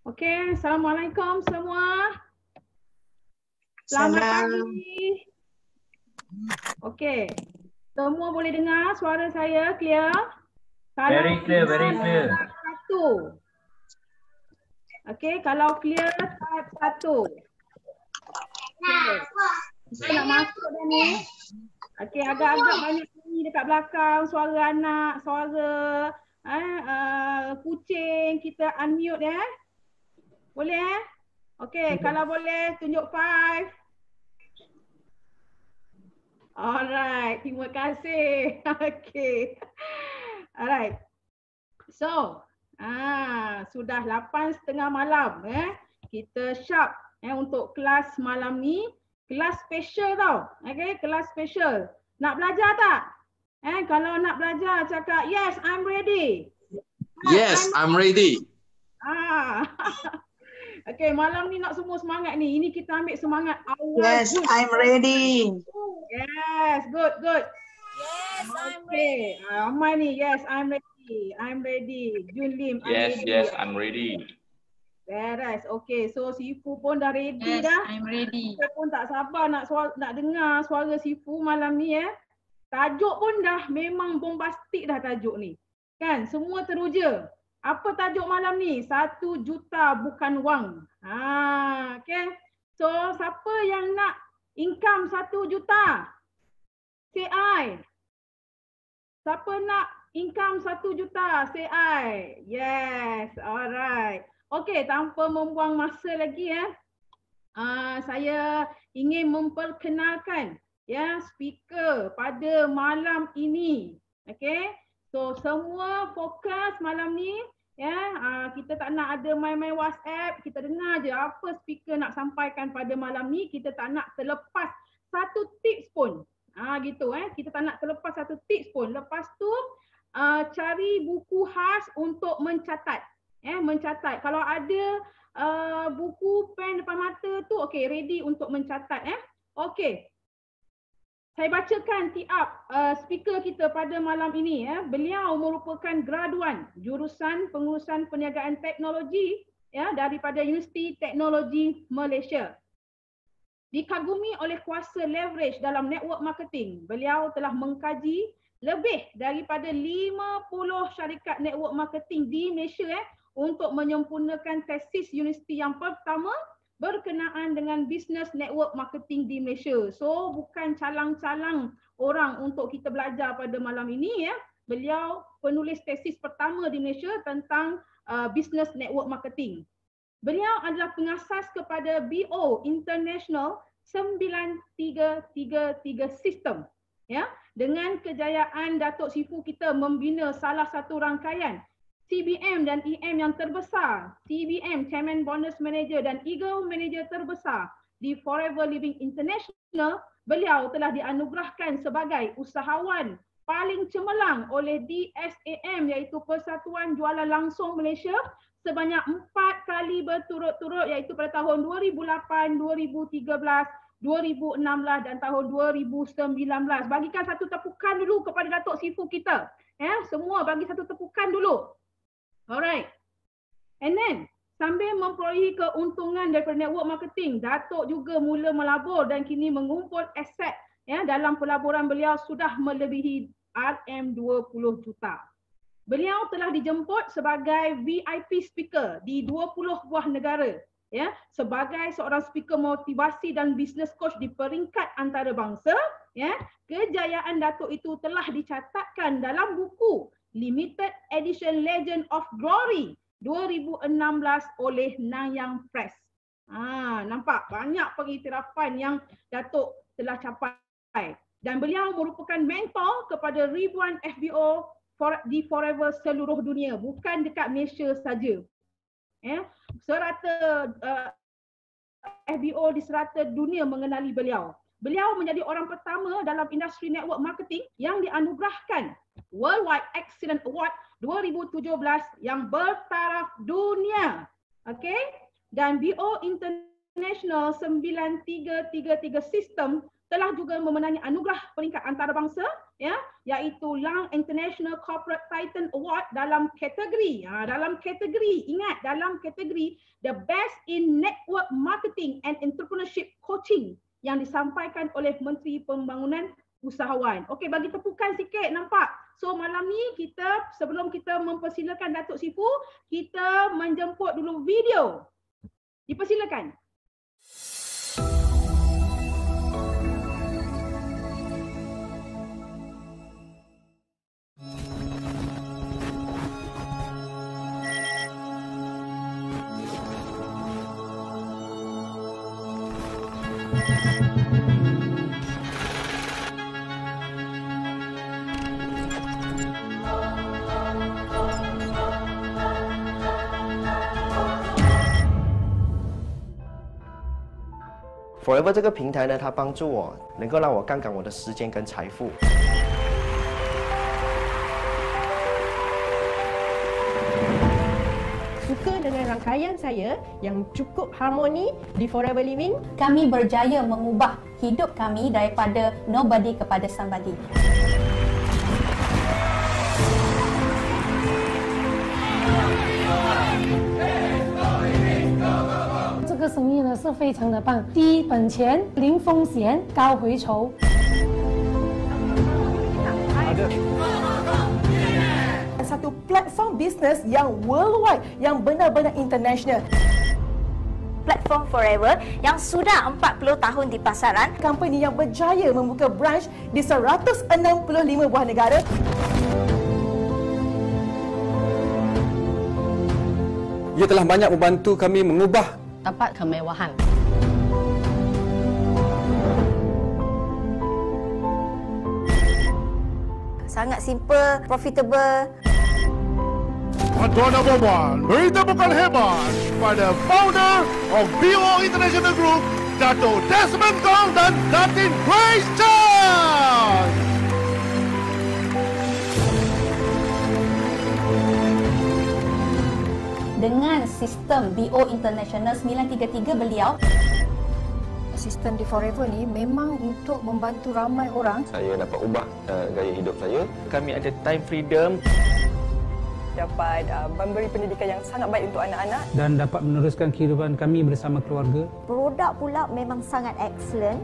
Okey, Assalamualaikum semua. Selamat pagi. Okey, semua boleh dengar suara saya clear? Very clear, very clear. Satu. Okey, kalau clear type 1. Okay. Kita nak masuk dah ni. Okey, agak-agak banyak bunyi dekat belakang, suara anak, suara kucing, kita unmute ya. Boleh Okey, kalau boleh tunjuk 5. Alright, terima kasih. Okey. Alright. So, sudah 8:30 malam Kita sharp untuk kelas malam ni. Kelas special tau. Okey, kelas special. Nak belajar tak? Kalau nak belajar cakap yes, I'm ready. Yes, I'm ready. Okey, malam ni nak semua semangat ni. Ini kita ambil semangat awal. Yes, I'm ready. Yes, good. Yes, I'm ready. Amai ni, yes, I'm ready. I'm ready. Jun Lim, Yes, ready. yes, I'm ready. Beres. Okey, so Sifu pun dah ready Yes, dah. I'm ready. Kita pun tak sabar nak dengar suara Sifu malam ni Tajuk pun dah memang bombastik dah tajuk ni. Kan? Semua teruja. Apa tajuk malam ni? 1 juta bukan wang. Okay. So, siapa yang nak income 1 juta? Say I. Siapa nak income 1 juta? Say I. Yes. Alright. Okay, tanpa membuang masa lagi saya ingin memperkenalkan speaker pada malam ini. Okay. So, semua fokus malam ni. Kita tak nak ada main-main WhatsApp. Kita dengar je apa speaker nak sampaikan pada malam ni. Kita tak nak terlepas satu tips pun. Gitu Kita tak nak terlepas satu tips pun. Lepas tu cari buku khas untuk mencatat. Mencatat. Kalau ada buku pen depan mata tu, okey, ready untuk mencatat. Okey. Saya bacakan tiap speaker kita pada malam ini. Beliau merupakan graduan jurusan pengurusan perniagaan teknologi daripada Universiti Teknologi Malaysia. Dikagumi oleh kuasa leverage dalam network marketing, beliau telah mengkaji lebih daripada 50 syarikat network marketing di Malaysia untuk menyempurnakan tesis universiti yang pertama berkenaan dengan business network marketing di Malaysia. So, bukan calang-calang orang untuk kita belajar pada malam ini Beliau penulis tesis pertama di Malaysia tentang business network marketing. Beliau adalah pengasas kepada BO International 9333 System. Dengan kejayaan Datuk Sifu kita membina salah satu rangkaian CBM dan EM yang terbesar, CBM Chairman Bonus Manager dan Eagle Manager terbesar di Forever Living International, beliau telah dianugerahkan sebagai usahawan paling cemerlang oleh DSAM iaitu Persatuan Jualan Langsung Malaysia sebanyak 4 kali berturut-turut iaitu pada tahun 2008, 2013, 2016 dan tahun 2019. Bagikan satu tepukan dulu kepada Datuk Sifu kita. Semua bagi satu tepukan dulu. Alright. And then, sambil memperolehi keuntungan daripada network marketing, Datuk juga mula melabur dan kini mengumpul aset dalam pelaburan beliau sudah melebihi RM20 juta. Beliau telah dijemput sebagai VIP speaker di 20 buah negara sebagai seorang speaker motivasi dan business coach di peringkat antarabangsa. Kejayaan Datuk itu telah dicatatkan dalam buku Limited Edition Legend of Glory 2016 oleh Nanyang Press. Nampak banyak pengiktirafan yang Datuk telah capai. Dan beliau merupakan mentor kepada ribuan FBO di Forever seluruh dunia, bukan dekat Malaysia saja. Serata FBO di serata dunia mengenali beliau. Beliau menjadi orang pertama dalam industri network marketing yang dianugerahkan Worldwide Excellent Award 2017 yang bertaraf dunia. Okey? Dan BO International 9333 System telah juga memenangi anugerah peringkat antarabangsa ya, iaitu Lang International Corporate Titan Award dalam kategori ingat, dalam kategori The Best in Network Marketing and Entrepreneurship Coaching yang disampaikan oleh Menteri Pembangunan Usahawan. Okey, bagi tepukan sikit, nampak? So malam ni kita, sebelum kita mempersilakan Datuk Sifu, kita menjemput dulu video. Dipersilakan. Forever 这个平台呢，它帮助我能够让我杠杆我的时间跟财富。 Suka dengan rangkaian saya yang cukup harmoni di Forever Living. Kami berjaya mengubah hidup kami daripada nobody kepada somebody. 这个生意呢是非常的棒，低本钱、零风险、高回酬。 Satu platform bisnes yang worldwide, yang benar-benar international. Platform Forever yang sudah 40 tahun di pasaran. Company yang berjaya membuka branch di 165 buah negara. Ia telah banyak membantu kami mengubah Dapat kemewahan. Sangat simple, profitable. Tuan dan puan, beri tepukan hebat pada founder of BO International Group, Dato' Desmond Kong dan Datin Grace Chan. Dengan sistem BO International 933 beliau, Sistem di Forever ni memang untuk membantu ramai orang. Saya dapat ubah gaya hidup saya. Kami ada time freedom. Dapat memberi pendidikan yang sangat baik untuk anak-anak. Dan dapat meneruskan kehidupan kami bersama keluarga. Produk pula memang sangat excellent.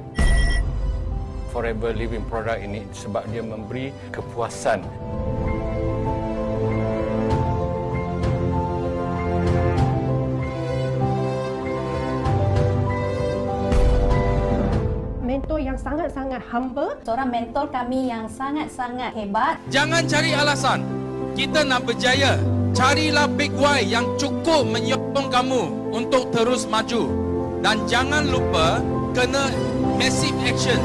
Forever Living produk ini sebab dia memberi kepuasan. Mentor yang sangat-sangat humble. seorang mentor kami yang sangat-sangat hebat. Jangan cari alasan. Kita nak berjaya. Carilah big why yang cukup menyokong kamu untuk terus maju. Dan jangan lupa kena massive action.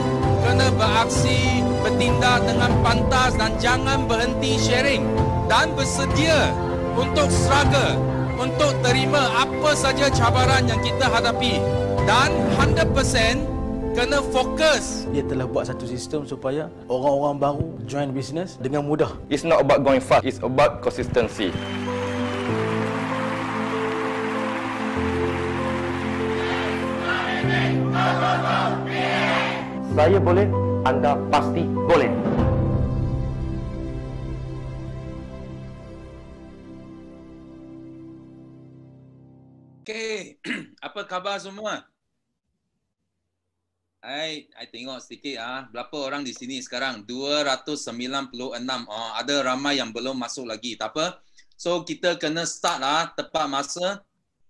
Kena beraksi, bertindak dengan pantas dan jangan berhenti sharing. Dan bersedia untuk struggle, untuk terima apa saja cabaran yang kita hadapi. Dan 100% kena fokus. Dia telah buat satu sistem supaya orang-orang baru join business dengan mudah. It's not about going fast, it's about consistency. Saya boleh, anda pasti boleh. Okay, apa khabar semua? I tengok sedikit berapa orang di sini sekarang? 296. Ada ramai yang belum masuk lagi. Tak apa. So kita kena start tepat masa.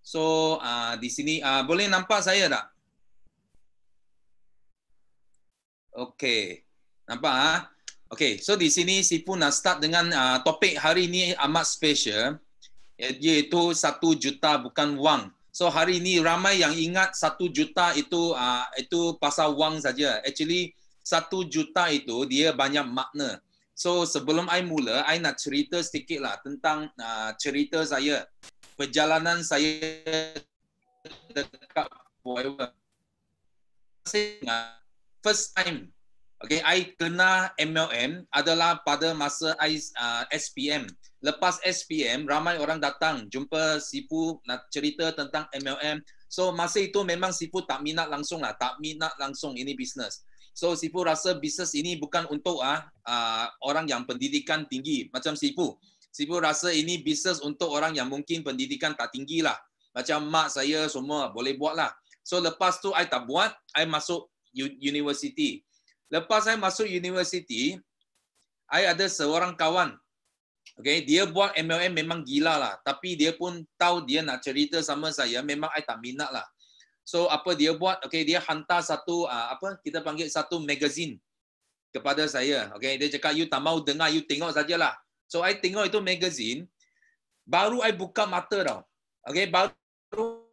So di sini boleh nampak saya tak? Okay. Nampak Okay, so di sini Sifu nak start dengan topik hari ini amat special, iaitu 1 juta bukan wang. So hari ini ramai yang ingat 1 juta itu pasal wang saja. Actually 1 juta itu dia banyak makna. So sebelum I mula, I nak cerita sedikit lah tentang cerita saya. Perjalanan saya dekat Forever. First time, okay, I kena MLM adalah pada masa I SPM. Lepas SPM, ramai orang datang jumpa Sifu nak cerita tentang MLM. So masa itu memang Sifu tak minat langsung ini bisnes. So Sifu rasa bisnes ini bukan untuk orang yang pendidikan tinggi macam Sifu. Sifu rasa ini bisnes untuk orang yang mungkin pendidikan tak tinggi lah. Macam mak saya semua boleh buat lah. So lepas tu I tak buat, I masuk universiti. Lepas I masuk universiti, I ada seorang kawan. Okay, dia buat MLM memang gila lah. Tapi dia pun tahu dia nak cerita sama saya, memang I tak minat lah. So apa dia buat? Okay, dia hantar satu kita panggil satu magazine kepada saya. Okay, dia cakap you tak mau dengar, you tengok sajalah. So I tengok itu magazine, baru I buka mata tau. Okay, baru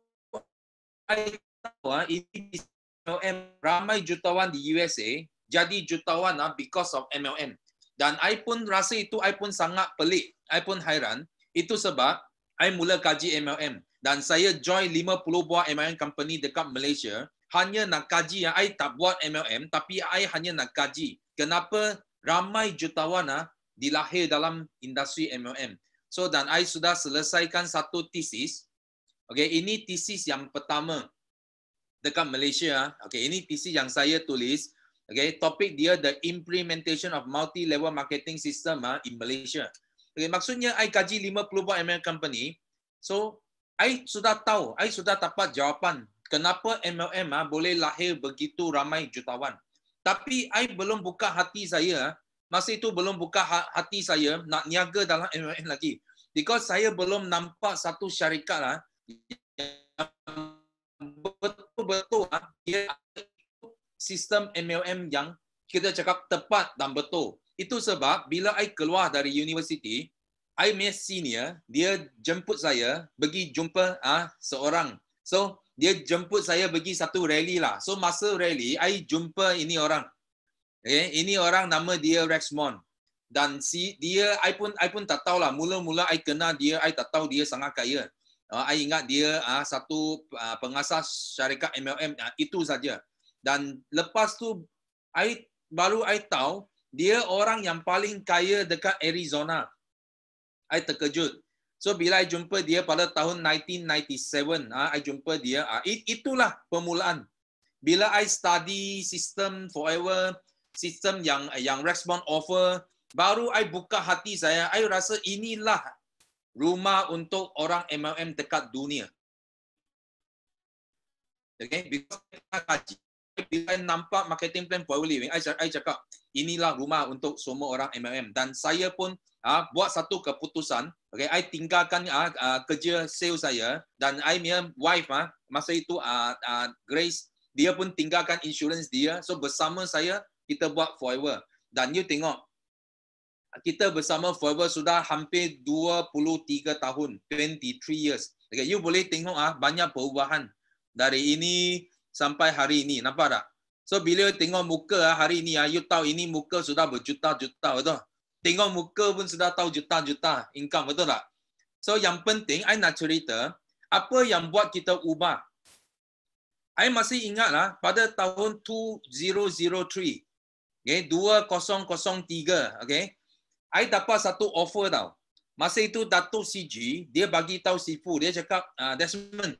I tahu ini MLM, ramai jutawan di USA jadi jutawan because of MLM. Dan I pun rasa itu I pun sangat pelik, I pun hairan. Itu sebab I mula kaji MLM. Dan saya join 50 buah MLM company dekat Malaysia. Hanya nak kaji, I tak buat MLM, tapi I hanya nak kaji. Kenapa ramai jutawan dilahir dalam industri MLM. So, dan I sudah selesaikan satu tesis. Okay, ini tesis yang pertama dekat Malaysia. Okay, ini tesis yang saya tulis. Okay, topik dia the implementation of multi-level marketing system in Malaysia. Okay, maksudnya I kaji 50 buah MLM company. So, I sudah tahu, I sudah dapat jawapan kenapa MLM boleh lahir begitu ramai jutawan. Tapi I belum buka hati saya, masa itu belum buka hati saya nak niaga dalam MLM lagi. Because saya belum nampak satu syarikat yang betul-betul dia sistem MLM yang kita cakap tepat dan betul. Itu sebab bila I keluar dari universiti, I punya senior, dia jemput saya pergi jumpa seorang. So, dia jemput saya pergi satu rally lah. So, masa rally, I jumpa ini orang. Okay? Ini orang nama dia Rexmond. Dan dia, I pun tak tahu lah. Mula-mula I kenal dia, I tak tahu dia sangat kaya. I ingat dia satu pengasas syarikat MLM. Itu saja. Dan lepas tu, baru I tahu, dia orang yang paling kaya dekat Arizona. I terkejut. So bila I jumpa dia pada tahun 1997, I jumpa dia. Itulah permulaan. Bila I study sistem Forever, sistem yang Rexmond offer, baru I buka hati saya. I rasa inilah rumah untuk orang MLM dekat dunia. Okay, because I kaji. Bila I nampak marketing plan Forever Living, I cakap inilah rumah untuk semua orang MLM. Dan saya pun buat satu keputusan. Okay, I tinggalkan kerja sales saya dan I punya wife masa itu Grace, dia pun tinggalkan insurance dia. So bersama saya kita buat Forever. Dan you tengok kita bersama Forever sudah hampir 23 tahun, 23 years. Okay, you boleh tengok banyak perubahan dari ini sampai hari ini. Nampak tak? So bila tengok muka hari ini, you tahu ini muka sudah berjuta-juta, betul? Tengok muka pun sudah tahu juta-juta income, betul tak? So yang penting, I nak cerita, apa yang buat kita ubah. I masih ingat lah, pada tahun 2003, okay, 2003, okay, I dapat satu offer tau. Masa itu Datuk CG, dia bagi tahu Sifu, dia cakap, Desmond,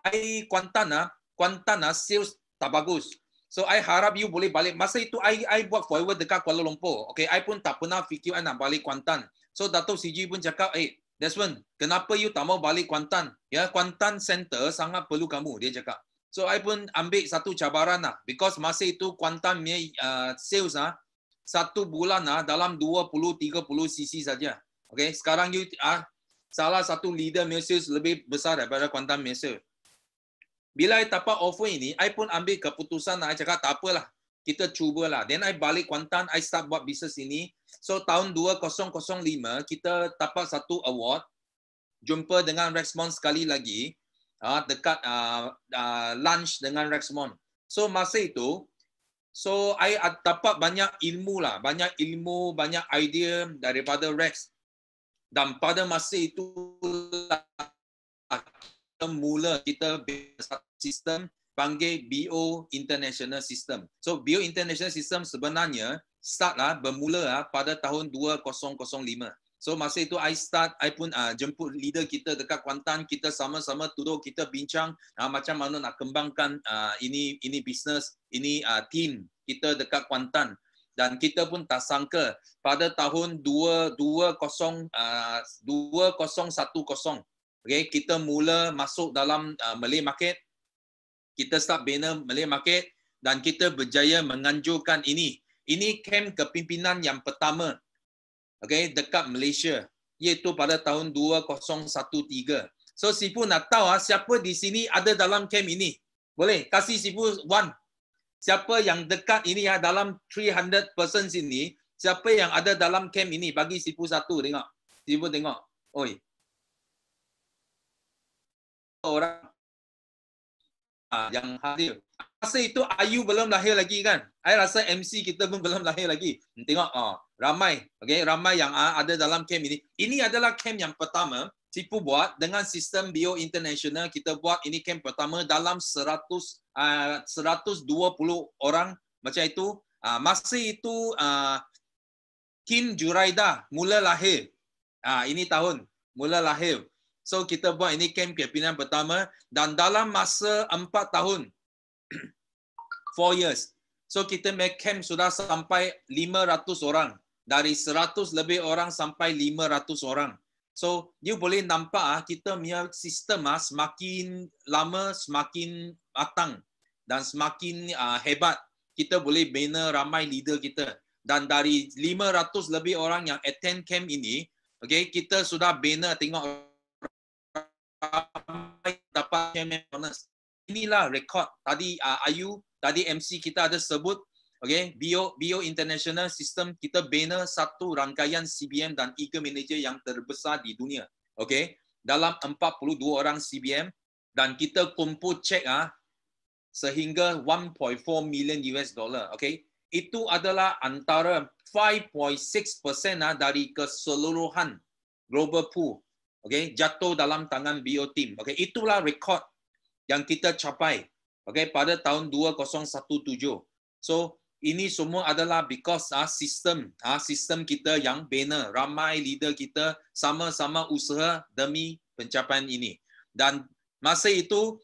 I Kuantan sales tak bagus. So I harap you boleh balik. Masa itu I buat Forever dekat Kuala Lumpur. Okay, I pun tak pernah fikir I nak balik Kuantan. So Datuk CG pun cakap, Desmond, kenapa you tak mau balik Kuantan? Ya, Kuantan Center sangat perlu kamu, dia cakap. So I pun ambil satu cabaran lah. Because masa itu Kuantan sales satu bulan dalam 20-30 cc saja. Okay, sekarang you salah satu leader sales lebih besar daripada Kuantan sales. Bila I dapat offer ini, I pun ambil keputusan, I cakap tak apalah, kita cubalah. Then I balik Kuantan, I start buat bisnes ini. So tahun 2005, kita dapat satu award, jumpa dengan Rexmond sekali lagi, dekat lunch dengan Rexmond. So masa itu, so I dapat banyak ilmu lah, banyak ilmu, banyak idea daripada Rex. Dan pada masa itu, mula kita sistem panggil BO International System. So BO International System sebenarnya start bermula pada tahun 2005. So masa itu I pun jemput leader kita dekat Kuantan, kita sama-sama duduk, kita bincang macam mana nak kembangkan ini bisnes, ini team kita dekat Kuantan. Dan kita pun tak sangka pada tahun 2010, okay, kita mula masuk dalam Malay market. Kita start bina Malay market dan kita berjaya menganjurkan ini. Ini kem kepimpinan yang pertama, okay, dekat Malaysia, iaitu pada tahun 2013. So Sifu nak tahu siapa di sini ada dalam kem ini? Boleh kasih Sifu one. Siapa yang dekat ini dalam 300 person sini? Siapa yang ada dalam kem ini? Bagi Sifu satu, tengok. Sifu tengok. Oi. Orang yang hadir. Masa itu Ayu belum lahir lagi kan? I rasa MC kita pun belum lahir lagi. Tengok, ramai. Okay, ramai yang ada dalam camp ini. Ini adalah camp yang pertama Sifu buat dengan sistem Bio International. Kita buat ini camp pertama dalam 120 orang macam itu. Masa itu Kim Juraida mula lahir. Ini tahun mula lahir. So kita buat ini camp kepimpinan pertama dan dalam masa 4 tahun 4 years. So kita make camp sudah sampai 500 orang. Dari 100 lebih orang sampai 500 orang. So you boleh nampak kita punya sistem semakin lama semakin matang dan semakin hebat. Kita boleh bina ramai leader kita. Dan dari 500 lebih orang yang attend camp ini, okay, kita sudah bina, tengok dapat bonus. Inilah rekod. Tadi Ayu, tadi MC kita ada sebut, okay, Bio International System kita bina satu rangkaian CBM dan e-manager yang terbesar di dunia. Okay, dalam 42 orang CBM dan kita kumpul cek sehingga 1.4 million US dollar. Okay, itu adalah antara 5.6% dari keseluruhan global pool. Okay, jatuh dalam tangan Bio Team. Okay, itulah rekod yang kita capai. Okay, pada tahun 2017. So ini semua adalah because sistem kita yang bina, ramai leader kita sama-sama usaha demi pencapaian ini. Dan masa itu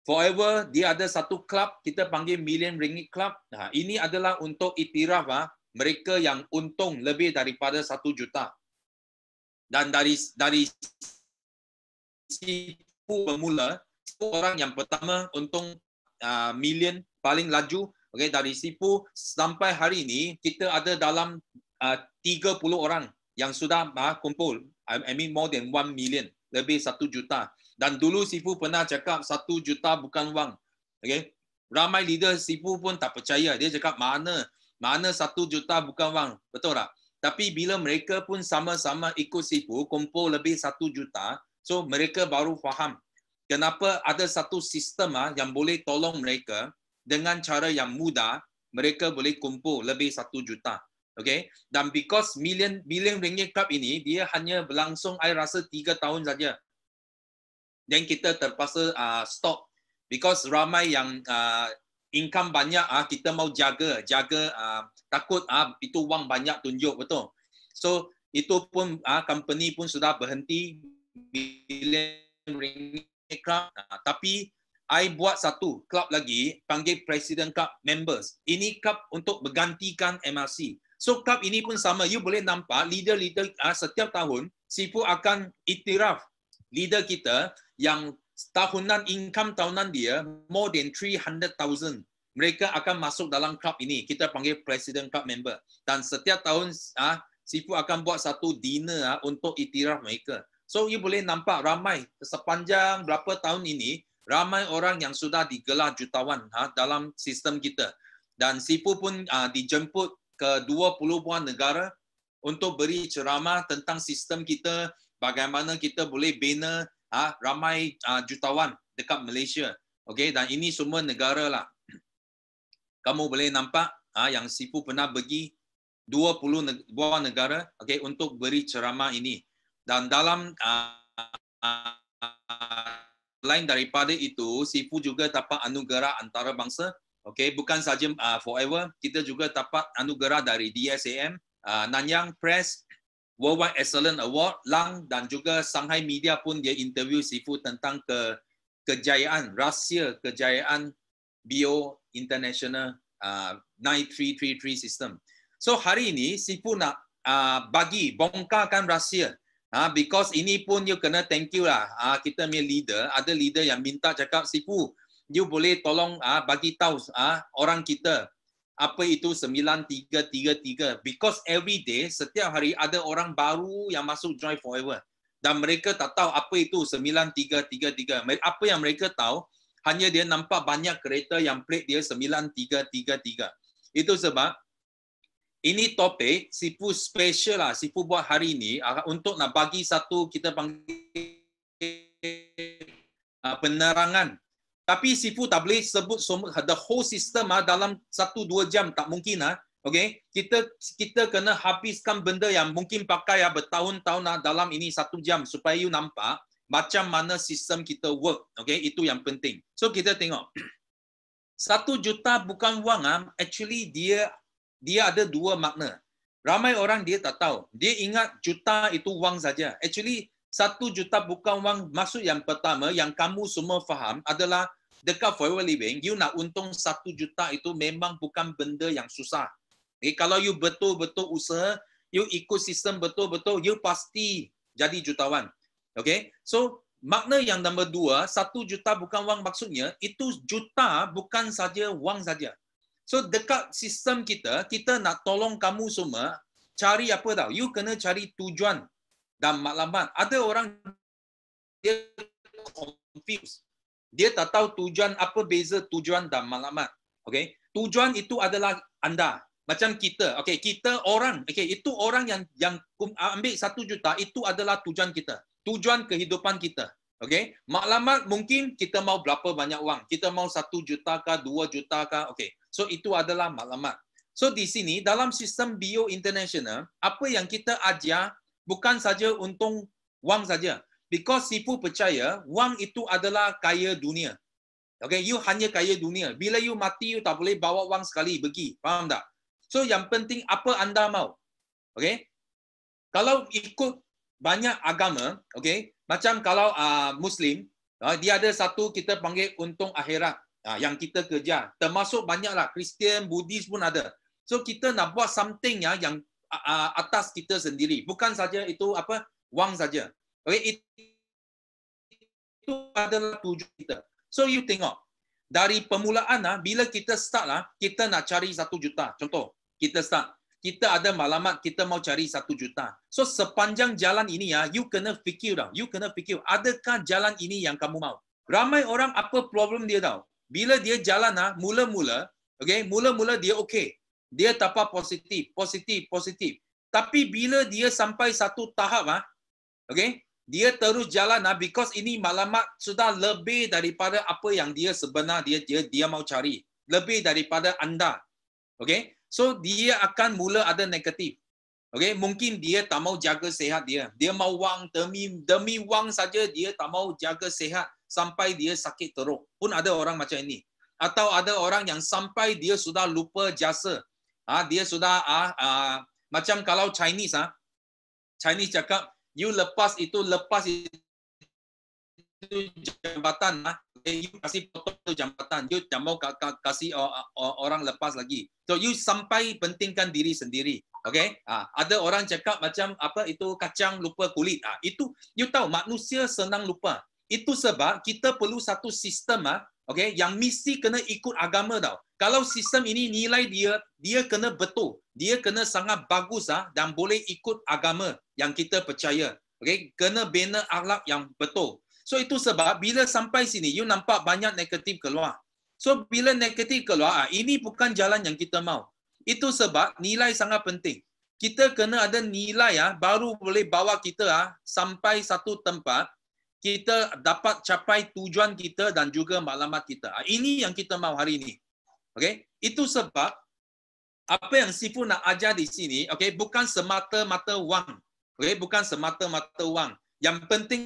Forever dia ada satu klub kita panggil Million Ringgit Club. Ini adalah untuk iktiraf mereka yang untung lebih daripada 1 juta. Dan dari Sifu bermula, orang yang pertama untung million paling laju. Okay, dari Sifu sampai hari ini kita ada dalam 30 orang yang sudah kumpul. I mean more than 1 million, lebih 1 juta. Dan dulu Sifu pernah cakap 1 juta bukan wang. Okay, ramai leader Sifu pun tak percaya. Dia cakap mana 1 juta bukan wang, betul tak? Tapi bila mereka pun sama-sama ikut Sifu kumpul lebih 1 juta, so mereka baru faham kenapa ada satu sistem yang boleh tolong mereka dengan cara yang mudah, mereka boleh kumpul lebih 1 juta. Okay? Dan because Million Ringgit Club ini, dia hanya berlangsung, I rasa 3 tahun saja. Dan kita terpaksa stop. Because ramai yang income banyak, kita mau jaga takut itu wang banyak tunjuk, betul. So itu pun company pun sudah berhenti Million Ringgit Club. Tapi I buat satu club lagi panggil President Club Members. Ini club untuk bergantikan MRC. So club ini pun sama. You boleh nampak leader-leader setiap tahun Sifu akan iktiraf leader kita yang tahunan income tahunan dia more than 300,000. Mereka akan masuk dalam club ini. Kita panggil President Club Member. Dan setiap tahun Sifu akan buat satu dinner untuk iktiraf mereka. So you boleh nampak ramai sepanjang berapa tahun ini ramai orang yang sudah digelar jutawan dalam sistem kita. Dan Sifu pun dijemput ke 20 buah negara untuk beri ceramah tentang sistem kita, bagaimana kita boleh bina ramai jutawan dekat Malaysia. Okay, dan ini semua negara lah. Kamu boleh nampak yang Sifu pernah pergi 20 buah negara, okay, untuk beri ceramah ini. Dan dalam lain daripada itu, Sifu juga dapat anugerah antarabangsa. Okay, bukan saja Forever, kita juga dapat anugerah dari DSAM, Nanyang Press Worldwide Excellence Award, Lang dan juga Shanghai Media pun dia interview Sifu tentang kejayaan, rahsia kejayaan BO International 9333 system. So hari ini Sifu nak bongkarkan rahsia. Because ini pun you kena thank you lah. Kita punya leader, ada leader yang minta cakap, Sifu, you boleh tolong bagi tahu orang kita apa itu 9333. Because every day, setiap hari ada orang baru yang masuk Drive Forever. Dan mereka tak tahu apa itu 9333. Apa yang mereka tahu, hanya dia nampak banyak kereta yang plate dia 9333. Itu sebab ini topik Sifu special lah. Sifu buat hari ini untuk nak bagi satu kita panggil penerangan. Tapi Sifu tak boleh sebut the whole system dalam 1-2 jam, tak mungkin Okay, kita kena habiskan benda yang mungkin pakai bertahun-tahun dalam ini 1 jam supaya you nampak macam mana sistem kita work. Okay, itu yang penting. So kita tengok 1 juta bukan wang actually dia ada 2 makna. Ramai orang dia tak tahu. Dia ingat juta itu wang saja. Actually 1 juta bukan wang, maksud yang pertama yang kamu semua faham adalah dekat Forever Living, you nak untung 1 juta itu memang bukan benda yang susah. Okay, kalau you betul-betul usaha, you ikut sistem betul-betul, you pasti jadi jutawan. Okay, so makna yang nombor 2, 1 juta bukan wang maksudnya, itu juta bukan saja wang saja. So dekat sistem kita nak tolong kamu semua cari apa tahu? You kena cari tujuan dan maklumat. Ada orang dia confused. Dia tak tahu tujuan, apa beza tujuan dan maklumat. Okay? Tujuan itu adalah anda. Macam kita. Okay, kita orang. Okay, itu orang yang ambil 1 juta, itu adalah tujuan kita. Tujuan kehidupan kita. Okay? Maklumat mungkin kita mau berapa banyak wang. Kita mau 1 juta kah, 2 juta kah. Okay. So itu adalah maklumat. So di sini dalam sistem BO International, apa yang kita ajar bukan saja untung wang saja. Because Sifu percaya wang itu adalah kaya dunia. Okay, you hanya kaya dunia. Bila you mati, you tak boleh bawa wang sekali pergi. Faham tak? So yang penting apa anda mau. Okay? Kalau ikut banyak agama, okay, macam kalau Muslim, dia ada satu kita panggil untung akhirat. Yang kita kejar. Termasuk banyaklah Kristian, Buddhis pun ada. So kita nak buat something yang atas kita sendiri. Bukan saja itu wang saja. Okay, itu adalah tujuan kita. So you tengok. Dari permulaan bila kita start kita nak cari 1 juta. Contoh, kita start. Kita ada maklumat kita mau cari 1 juta. So sepanjang jalan ini you kena fikir You kena fikir adakah jalan ini yang kamu mau. Ramai orang apa problem dia tahu? Bila dia jalan mula-mula dia okey. Dia dapat positif. Tapi bila dia sampai satu tahap dia terus jalan because ini maklumat sudah lebih daripada apa yang dia sebenar dia mau cari. Lebih daripada anda. Okay? So dia akan mula ada negatif. Okay? Mungkin dia tak mau jaga sihat dia. Dia mau wang demi wang saja dia tak mau jaga sihat. Sampai dia sakit teruk. Pun ada orang macam ini. Atau ada orang yang sampai dia sudah lupa jasa. Dia sudah macam kalau Chinese cakap you lepas itu jambatan you kasih potong tu jambatan. You tak mau kasih orang lepas lagi. So you sampai pentingkan diri sendiri. Okay? Ada orang cakap macam apa itu kacang lupa kulit. Itu you tahu manusia senang lupa. Itu sebab kita perlu satu sistem yang mesti kena ikut agama tau. Kalau sistem ini nilai dia kena betul. Dia kena sangat bagus dan boleh ikut agama yang kita percaya. Okay? Kena bina akhlak yang betul. So itu sebab bila sampai sini you nampak banyak negatif keluar. So bila negatif keluar, ini bukan jalan yang kita mau. Itu sebab nilai sangat penting. Kita kena ada nilai baru boleh bawa kita sampai satu tempat kita dapat capai tujuan kita dan juga maklumat kita. Ini yang kita mau hari ini. Okay? Itu sebab apa yang Sifu nak ajar di sini, okay, bukan semata-mata wang. Okay? Bukan semata-mata wang. Yang penting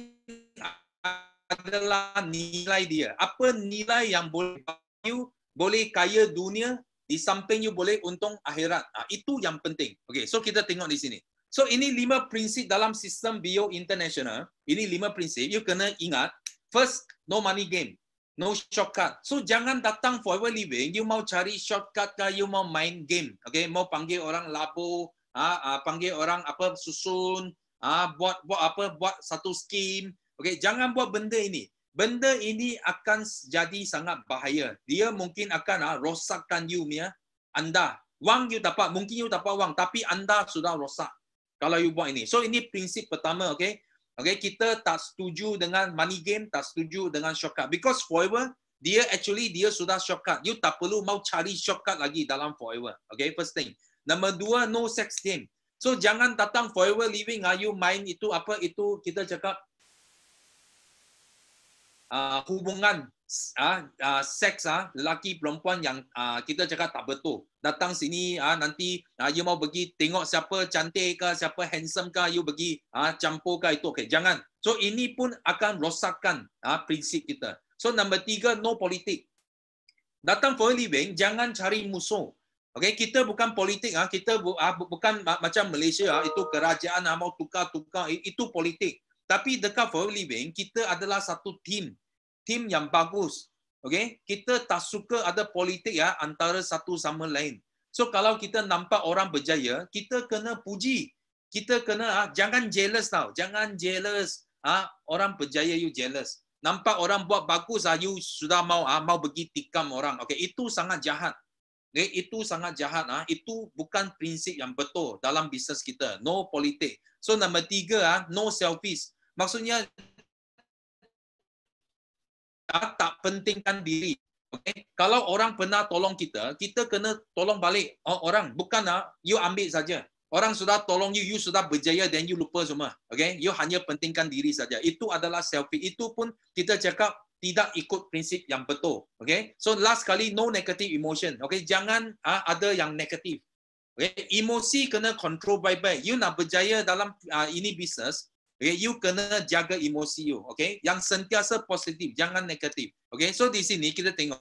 adalah nilai dia. Apa nilai yang boleh kaya dunia, di samping you boleh untung akhirat. Itu yang penting. Okay, so kita tengok di sini. So ini 5 prinsip dalam sistem BO International. Ini 5 prinsip. You kena ingat. First, no money game. No shortcut. So jangan datang Forever Living, you mau cari shortcut ke, you mau main game. Okay, mau panggil orang labo, panggil orang apa susun, buat satu scheme. Okay, jangan buat benda ini. Benda ini akan jadi sangat bahaya. Dia mungkin akan rosakkan you punya anda. Wang you dapat, mungkin you dapat wang, tapi anda sudah rosak kalau you buat ini. So ini prinsip pertama, okay? Okay, kita tak setuju dengan money game, tak setuju dengan shortcut. Because Forever, dia sudah shortcut. You tak perlu mau cari shortcut lagi dalam Forever. Okay, first thing. Number 2, no sex game. So jangan datang Forever Living, you main itu apa itu kita cakap hubungan seks lelaki perempuan yang kita cakap tak betul. Datang sini nanti you mau pergi tengok siapa cantik ke, siapa handsome ke, you pergi campur ke itu. Okay, jangan. So ini pun akan rosakkan prinsip kita. So number 3, no politik. Datang for living, jangan cari musuh. Okay, kita bukan politik, kita bukan macam Malaysia itu kerajaan mau tukar-tukar, itu politik. Tapi dekat for living, kita adalah satu tim yang bagus. Okay? Kita tak suka ada politik antara satu sama lain. So kalau kita nampak orang berjaya, kita kena puji. Kita kena jangan jealous tau. Jangan jealous. Orang berjaya you jealous. Nampak orang buat bagus you sudah mau pergi tikam orang. Okay? Itu sangat jahat. Okay? Itu sangat jahat. Itu bukan prinsip yang betul dalam bisnes kita. No politik. So number 3, no selfish. Maksudnya tak pentingkan diri. Okay? Kalau orang pernah tolong kita, kita kena tolong balik orang. Bukan you ambil saja. Orang sudah tolong you, you sudah berjaya dan you lupa semua. Okay? You hanya pentingkan diri saja. Itu adalah selfish. Itu pun kita cakap tidak ikut prinsip yang betul. Okay? So last kali, no negative emotion. Okay? Jangan ada yang negatif. Okay? Emosi kena control baik-baik. You nak berjaya dalam ini bisnes, okay, you kena jaga emosi you, okay? Yang sentiasa positif, jangan negatif. Okay, so di sini kita tengok.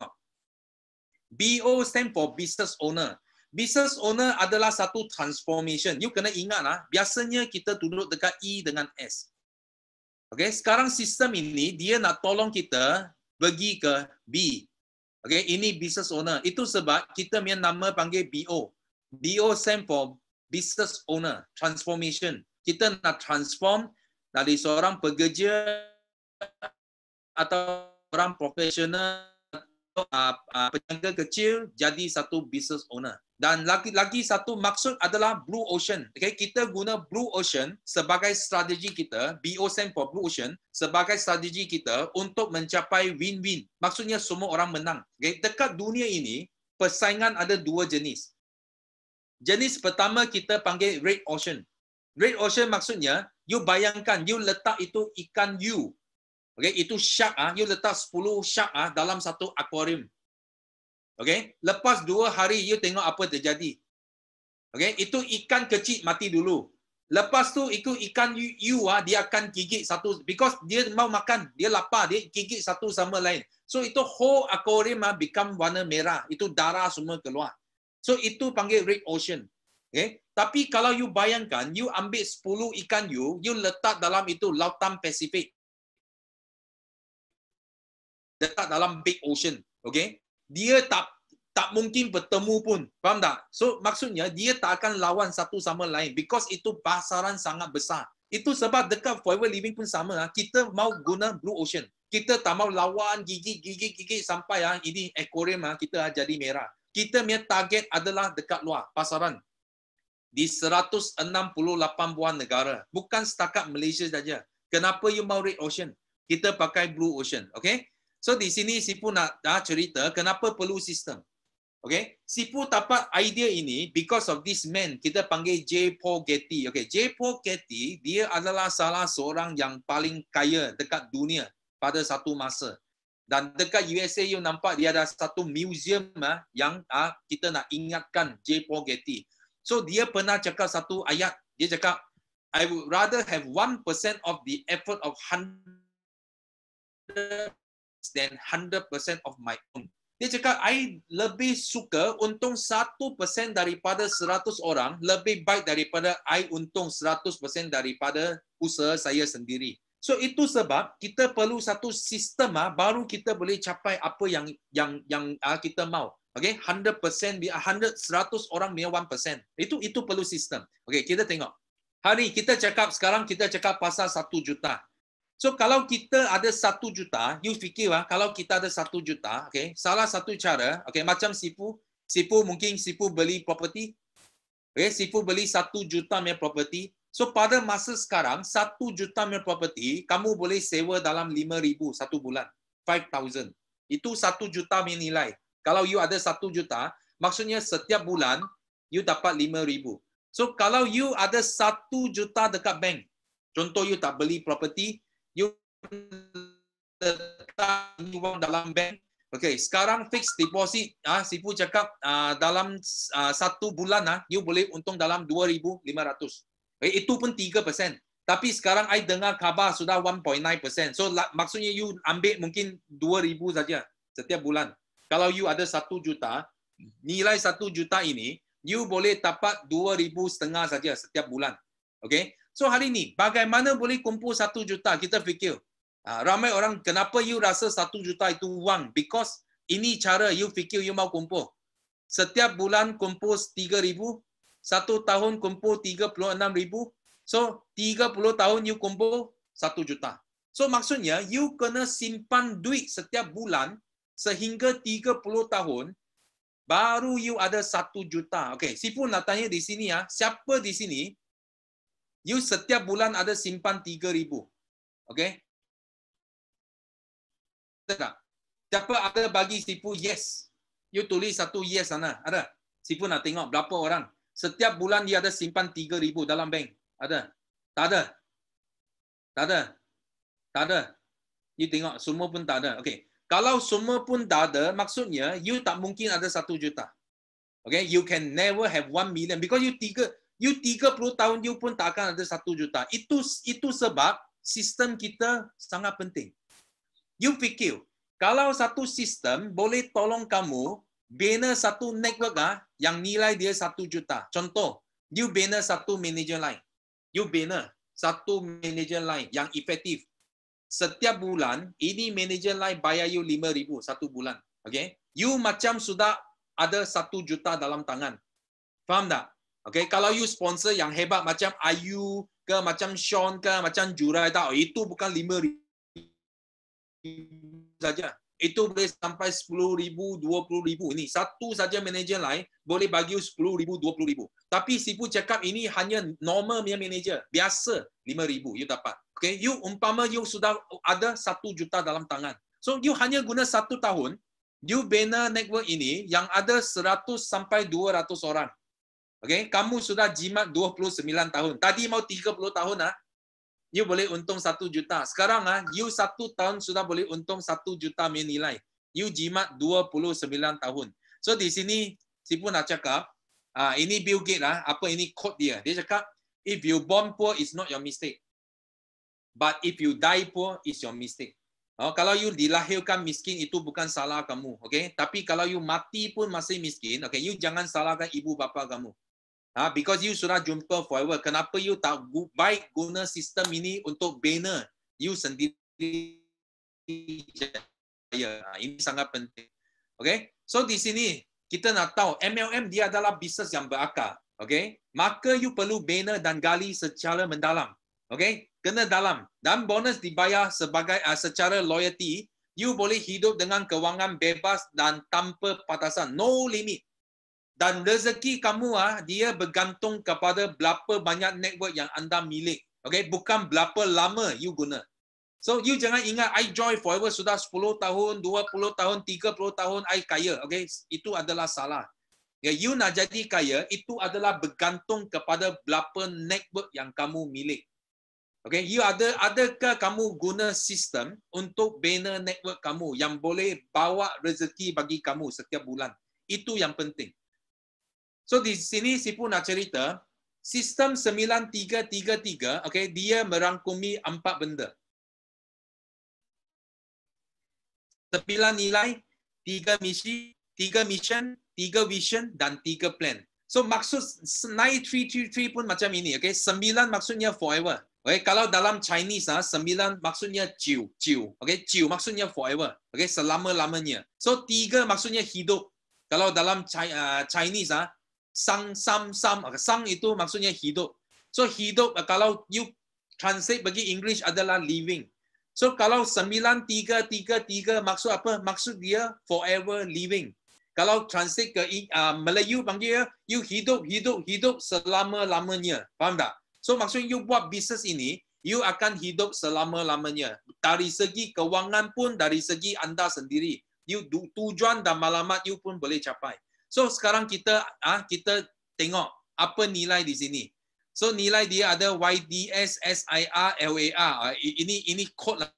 BO stand for business owner. Business owner adalah satu transformation. You kena ingat biasanya kita duduk dekat E dengan S. Okay, sekarang sistem ini dia nak tolong kita pergi ke B. Okay, ini business owner. Itu sebab kita punya nama panggil BO. BO stand for business owner transformation. Kita nak transform dari seorang pekerja atau orang profesional peniaga kecil jadi satu business owner. Dan lagi satu maksud adalah Blue Ocean. Okay, kita guna Blue Ocean sebagai strategi kita, BO stand for Blue Ocean, sebagai strategi kita untuk mencapai win-win. Maksudnya semua orang menang. Okay, dekat dunia ini, persaingan ada 2 jenis. Jenis pertama kita panggil Red Ocean. Red Ocean maksudnya, you bayangkan, you letak itu ikan you. Okay, itu shark, you letak 10 shark dalam satu akuarium. Okay, lepas 2 hari, you tengok apa terjadi. Okay, itu ikan kecil mati dulu. Lepas tu, itu ikan you dia akan gigit satu, because dia mau makan, dia lapar, dia gigit satu sama lain. So, itu whole akuarium become warna merah. Itu darah semua keluar. So, itu panggil Red Ocean. Okay? Tapi kalau you bayangkan, you ambil 10 ikan you letak dalam itu lautan Pasifik. Letak dalam Big Ocean. Okay? Dia tak mungkin bertemu pun. Faham tak? So maksudnya, dia tak akan lawan satu sama lain. Because itu pasaran sangat besar. Itu sebab dekat Forever Living pun sama. Kita mau guna Blue Ocean. Kita tak mau lawan gigit sampai ini aquarium kita jadi merah. Kita punya target adalah dekat luar, pasaran. Di 168 buah negara. Bukan setakat Malaysia saja. Kenapa you mau Red Ocean? Kita pakai Blue Ocean. Okay? So di sini Sipu nak cerita kenapa perlu sistem. Okay? Sipu dapat idea ini because of this man. Kita panggil J. Paul Getty. Okay? J. Paul Getty, dia adalah salah seorang yang paling kaya dekat dunia pada satu masa. Dan dekat USA you nampak dia ada satu museum yang kita nak ingatkan J. Paul Getty. So dia pernah cakap satu ayat. Dia cakap, I would rather have 1% of the effort of 100 than 100% of my own. Dia cakap, I lebih suka untung 1% daripada 100 orang, lebih baik daripada I untung 100% daripada usaha saya sendiri. So itu sebab kita perlu satu sistem baru kita boleh capai apa yang kita mau. Okay, 100%, 100 orang punya 1%. Itu perlu sistem. Okay, kita tengok. Hari kita cakap sekarang kita cakap pasal 1 juta. So kalau kita ada 1 juta, you fikir kalau kita ada 1 juta, okay, salah satu cara, okay, macam Sifu mungkin Sifu beli property, okay, Sifu beli 1 juta punya property. So pada masa sekarang 1 juta punya property kamu boleh sewa dalam 5,000 satu bulan, 5,000. Itu 1 juta punya nilai. Kalau you ada 1 juta, maksudnya setiap bulan you dapat 5,000. So kalau you ada 1 juta dekat bank, contoh you tak beli property, you letak uang dalam bank. Okay, sekarang fixed deposit, Sifu cakap dalam 1 bulan you boleh untung dalam 2,500. Itu pun 3%. Tapi sekarang I dengar khabar sudah 1.9%. So maksudnya you ambil mungkin 2,000 saja setiap bulan. Kalau you ada 1 juta, nilai 1 juta ini, you boleh dapat 2,500 saja setiap bulan. Okay? So hari ini, bagaimana boleh kumpul 1 juta? Kita fikir. Ramai orang, kenapa you rasa 1 juta itu wang? Because ini cara you fikir you mau kumpul. Setiap bulan kumpul 3,000, 1 tahun kumpul 36,000. So 30 tahun you kumpul 1 juta. So maksudnya you kena simpan duit setiap bulan sehingga 30 tahun baru you ada 1 juta. Okay, Sifu nak tanya di sini siapa di sini you setiap bulan ada simpan 3,000. Okay? Tak? Siapa ada bagi Sifu yes? You tulis satu yes sana. Ada? Sifu nak tengok berapa orang. Setiap bulan dia ada simpan 3,000 dalam bank. Ada? Tak ada? Tak ada? Tak ada? You tengok semua pun tak ada. Okay. Kalau semua pun tak ada, maksudnya you tak mungkin ada 1 juta. Okay. You can never have 1 million. Because you 30 tahun you pun tak akan ada 1 juta. Itu sebab sistem kita sangat penting. You fikir, kalau satu sistem boleh tolong kamu bina satu network yang nilai dia 1 juta. Contoh, you bina satu manager line. You bina satu manager line yang efektif. Setiap bulan, ini manager line bayar you 5,000 satu bulan. Okay? You macam sudah ada 1 juta dalam tangan. Faham tak? Okay? Kalau you sponsor yang hebat macam Ayu ke, macam Sean ke, macam Jurai tak, itu bukan 5,000 saja. Itu boleh sampai 10,000, 20,000. Ini satu saja manager lain boleh bagi 10,000, 20,000. Tapi Sifu cakap ini hanya normal punya manager. Biasa 5,000 you dapat. Okay, you umpama you sudah ada 1 juta dalam tangan. So you hanya guna 1 tahun, you bina network ini yang ada 100 sampai 200 orang. Okay, kamu sudah jimat 29 tahun. Tadi mau 30 tahun you boleh untung 1 juta. Sekarang you 1 tahun sudah boleh untung 1 juta punya nilai. You jimat 29 tahun. So di sini Sifu nak cakap, ini Bill Gates apa ini quote dia. Dia cakap, if you born poor is not your mistake. But if you die poor is your mistake. Kalau you dilahirkan miskin itu bukan salah kamu, okay? Tapi kalau you mati pun masih miskin, okay? You jangan salahkan ibu bapa kamu. Because you sudah jumpa forever. Kenapa you tak baik guna sistem ini untuk bina you sendiri? Ini sangat penting. Okay? So di sini kita nak tahu MLM dia adalah bisnes yang berakal. Okay? Maka you perlu bina dan gali secara mendalam. Okay? Kena dalam. Dan bonus dibayar sebagai secara loyalty. You boleh hidup dengan kewangan bebas dan tanpa batasan. No limit. Dan rezeki kamu dia bergantung kepada berapa banyak network yang anda milik. Okay? Bukan berapa lama you guna. So you jangan ingat I join forever sudah 10 tahun, 20 tahun, 30 tahun I kaya. Okay? Itu adalah salah. You nak jadi kaya itu adalah bergantung kepada berapa network yang kamu milik. Okay? You adakah kamu guna sistem untuk bina network kamu yang boleh bawa rezeki bagi kamu setiap bulan. Itu yang penting. So di sini Sifu nak cerita sistem 9333, okay, dia merangkumi 4 benda. 9 nilai 3 misi, 3 mission, 3 vision dan 3 plan. So maksud 9333 pun macam ini, okay? 9 maksudnya forever. Okay, kalau dalam Chinese 9 maksudnya jiu, okay? Jiu maksudnya forever, okay? Selama-lamanya. So 3 maksudnya hidup. Kalau dalam Chinese sang itu maksudnya hidup. So hidup kalau you translate bagi English adalah living. So kalau 9333 maksud apa? Maksud dia forever living. Kalau translate ke Melayu panggil you hidup selama-lamanya. Faham tak? So maksudnya you buat bisnes ini, you akan hidup selama-lamanya. Dari segi kewangan pun, dari segi anda sendiri. You tujuan dan matlamat you pun boleh capai. So sekarang kita tengok apa nilai di sini. So nilai dia ada YDS SIR LAR. Ini kod lah.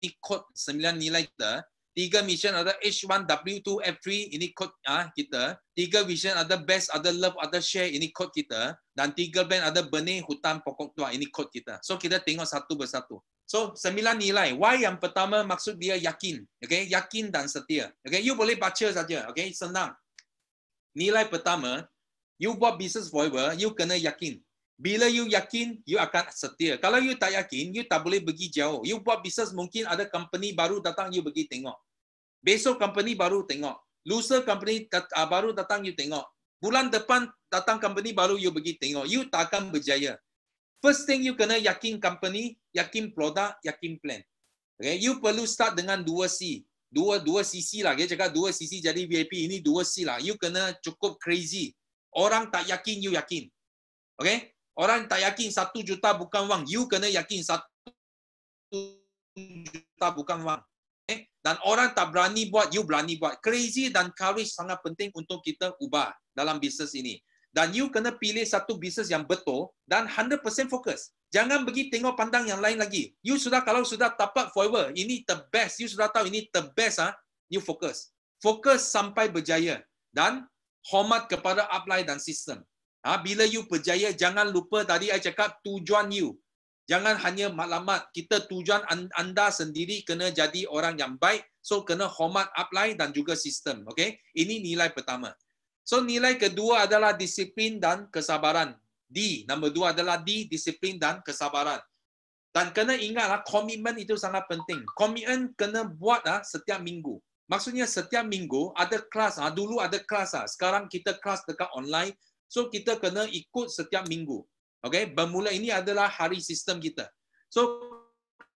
Ini kod 9 nilai kita. 3 mission ada H1W2F3, ini kod kita. 3 vision ada best, ada love, ada share, ini kod kita. Dan 3 plan ada benih, hutan, pokok tua, ini kod kita. So kita tengok satu persatu. So 9 nilai. Y yang pertama maksud dia yakin, okay? Yakin dan setia. Okay? You boleh baca saja, okay? Senang. Nilai pertama, you buat business forever, you kena yakin. Bila you yakin, you akan setia. Kalau you tak yakin, you tak boleh pergi jauh. You buat bisnes mungkin ada company baru datang, you pergi tengok. Besok company baru tengok. Lusa company baru datang, you tengok. Bulan depan datang company baru, you pergi tengok. You tak akan berjaya. First thing you kena yakin company, yakin produk, yakin plan. Okay? You perlu start dengan 2C. Dua sisi lah. Dia cakap 2 sisi jadi VIP. Ini 2C lah. You kena cukup crazy. Orang tak yakin, you yakin. Okay? Orang tak yakin 1 juta bukan wang. You kena yakin 1 juta bukan wang. Okay? Dan orang tak berani buat, you berani buat. Crazy dan courage sangat penting untuk kita ubah dalam bisnes ini. Dan you kena pilih satu bisnes yang betul dan 100% fokus. Jangan pergi tengok pandang yang lain lagi. You kalau sudah tapak forever, ini the best. You sudah tahu ini the best, you fokus. Fokus sampai berjaya. Dan hormat kepada upline dan sistem. Bila you berjaya, jangan lupa tadi saya cakap tujuan you. Jangan hanya maklumat. Kita tujuan anda sendiri kena jadi orang yang baik. So, kena hormat upline dan juga sistem. Okay? Ini nilai pertama. So, nilai kedua adalah disiplin dan kesabaran. D. Nombor 2 adalah D. Disiplin dan kesabaran. Dan kena ingatlah, komitmen itu sangat penting. Komitmen kena buat setiap minggu. Maksudnya setiap minggu ada kelas. Dulu ada kelas. Sekarang kita kelas dekat online. So, kita kena ikut setiap minggu. Okay? Bermula ini adalah hari sistem kita. So,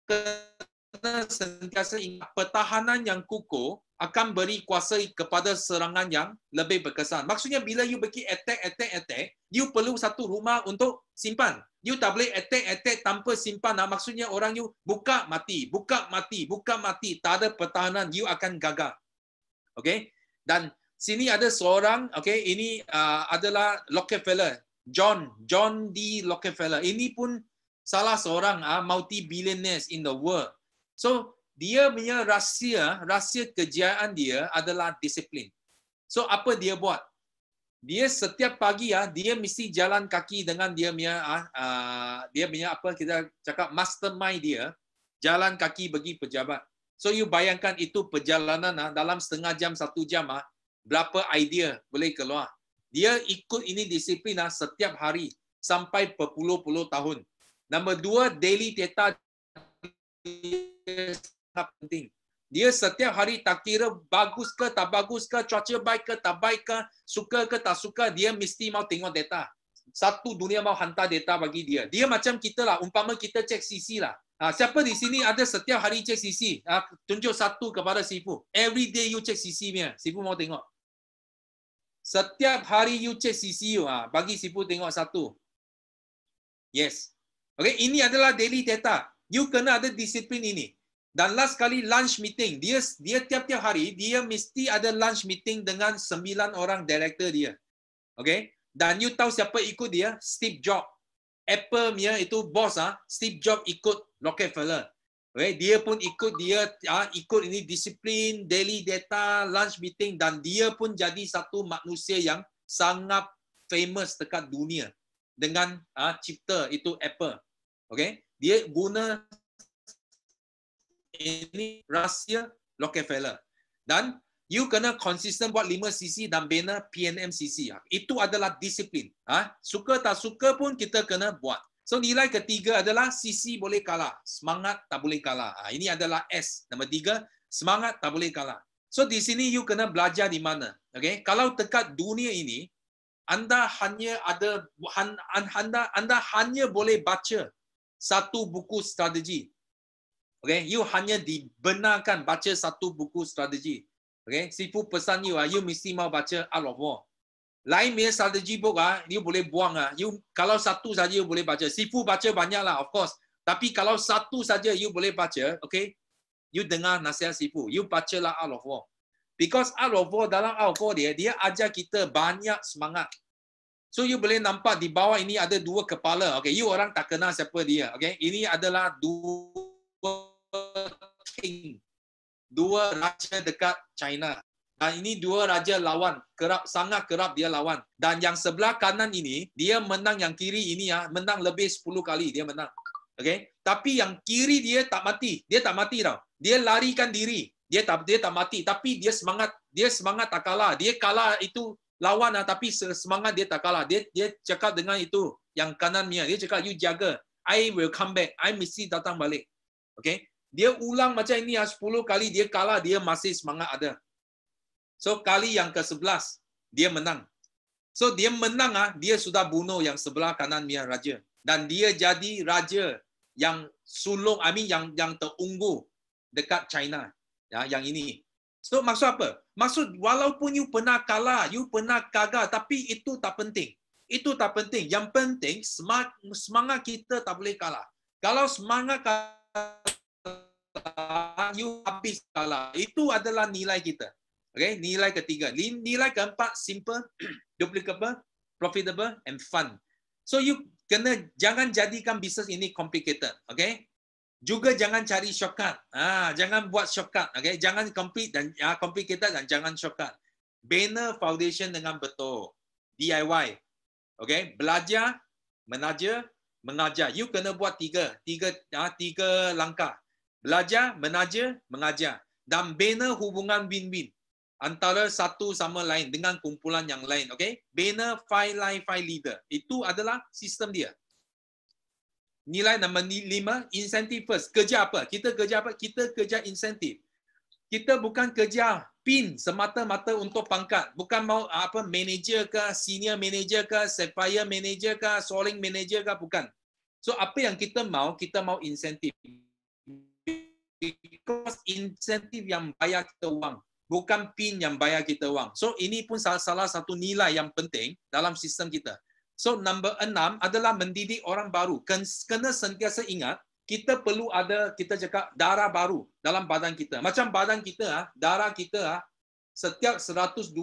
kena sentiasa ingat pertahanan yang kukuh akan beri kuasa kepada serangan yang lebih berkesan. Maksudnya, bila you pergi attack, you perlu satu rumah untuk simpan. You tak boleh attack tanpa simpan. Maksudnya, orang you buka mati. Tak ada pertahanan, you akan gagal. Okay? Dan sini ada seorang, okay, ini adalah Rockefeller, John D. Rockefeller. Ini pun salah seorang multi-billionaires in the world. So, dia punya rahsia kejayaan dia adalah disiplin. So, apa dia buat? Dia setiap pagi dia mesti jalan kaki dengan dia punya apa kita cakap mastermind dia, jalan kaki bagi pejabat. So, you bayangkan itu perjalanan dalam setengah jam, 1 jam berapa idea boleh keluar. Dia ikut ini disiplin setiap hari sampai berpuluh-puluh tahun. Nombor 2, daily data sangat penting. Dia setiap hari tak kira bagus ke tak bagus ke, cuaca baik ke tak baik ke, suka ke tak suka, dia mesti mau tengok data. Satu dunia mau hantar data bagi dia. Dia macam kita lah, umpama kita cek CC lah. Siapa di sini ada setiap hari cek CC? Tunjuk satu kepada Sifu. Every day you cek CC punya. Sifu mau tengok. Setiap hari you cek CC you. Bagi Sifu tengok satu. Yes. Okay, ini adalah daily data. You kena ada disiplin ini. Dan last kali lunch meeting. Dia tiap-tiap hari, dia mesti ada lunch meeting dengan 9 orang director dia. Okay. Dan you tahu siapa ikut dia? Steve Jobs. Apple punya itu bos Steve Jobs ikut Rockefeller. Okay, dia pun ikut ikut ini disiplin, daily data, lunch meeting, dan dia pun jadi satu manusia yang sangat famous dekat dunia dengan cipta itu Apple. Okay, dia guna ini rahsia Rockefeller. Dan you kena konsisten buat 5cc dan bina PNMCC. Itu adalah disiplin. Suka tak suka pun kita kena buat. So nilai ketiga adalah CC boleh kalah, semangat tak boleh kalah. Ini adalah S. Nombor 3, semangat tak boleh kalah. So di sini you kena belajar di mana. Okay? Kalau dekat dunia ini, anda hanya boleh baca satu buku strategi. Okay? You hanya dibenarkan baca satu buku strategi. Okay? Sifu pesan you, you mesti mau baca Art of War. Lain punya strategi book, you boleh buang. You, kalau satu saja you boleh baca. Sifu baca banyak lah, of course. Tapi kalau satu saja you boleh baca, okay? You dengar nasihat Sifu. You bacalah Art of War. Because Art of War, dalam Art of War dia ajar kita banyak semangat. So you boleh nampak di bawah ini ada dua kepala. Okay, you orang tak kenal siapa dia. Okay, ini adalah dua raja dekat China. Dan ini dua raja lawan, sangat kerap dia lawan. Dan yang sebelah kanan ini, dia menang, yang kiri ini menang lebih 10 kali dia menang. Okay? Tapi yang kiri dia tak mati. Dia tak mati tau. Dia larikan diri. Dia tak mati. Tapi dia semangat tak kalah. Dia kalah itu lawan tapi semangat dia tak kalah. Dia cakap dengan itu yang kanannya. Dia cakap, you jaga. I will come back. I mesti datang balik. Okay? Dia ulang macam ini 10 kali dia kalah, dia masih semangat ada. So kali yang ke-11 dia menang. So dia menang dia sudah bunuh yang sebelah kanan punya raja. Dan dia jadi raja yang sulung, yang terunggu dekat China. Ya, yang ini. So maksud apa? Maksud walaupun you pernah kalah, you pernah gagal, tapi itu tak penting. Itu tak penting. Yang penting semangat kita tak boleh kalah. Kalau semangat kalah, you habis kalah. Itu adalah nilai kita. Okay? Nilai ketiga. Nilai keempat, simple, duplicable, profitable, and fun. So you jangan jadikan bisnes ini complicated. Okay? Juga jangan cari shortcut. Jangan buat shortcut. Okay? Jangan complicated dan jangan shortcut. Bina foundation dengan betul. DIY. Okay? Belajar, mengajar. You kena buat tiga langkah. Belajar, mengajar. Dan bina hubungan win-win antara satu sama lain dengan kumpulan yang lain. Okay? Bina 5 leader. Itu adalah sistem dia. Nilai nombor 5, insentif first. Kerja apa? Kita kerja apa? Kita kerja insentif. Kita bukan kerja pin semata-mata untuk pangkat. Bukan mau manager ke, senior manager ke, sapphire manager ke, soaring manager ke, bukan. So apa yang kita mau insentif. Because insentif yang bayar kita uang, bukan pin yang bayar kita uang. So ini pun salah satu nilai yang penting dalam sistem kita. So number 6 adalah mendidik orang baru. Kena sentiasa ingat, kita perlu ada, kita cakap darah baru dalam badan kita. Macam badan kita, darah kita setiap 120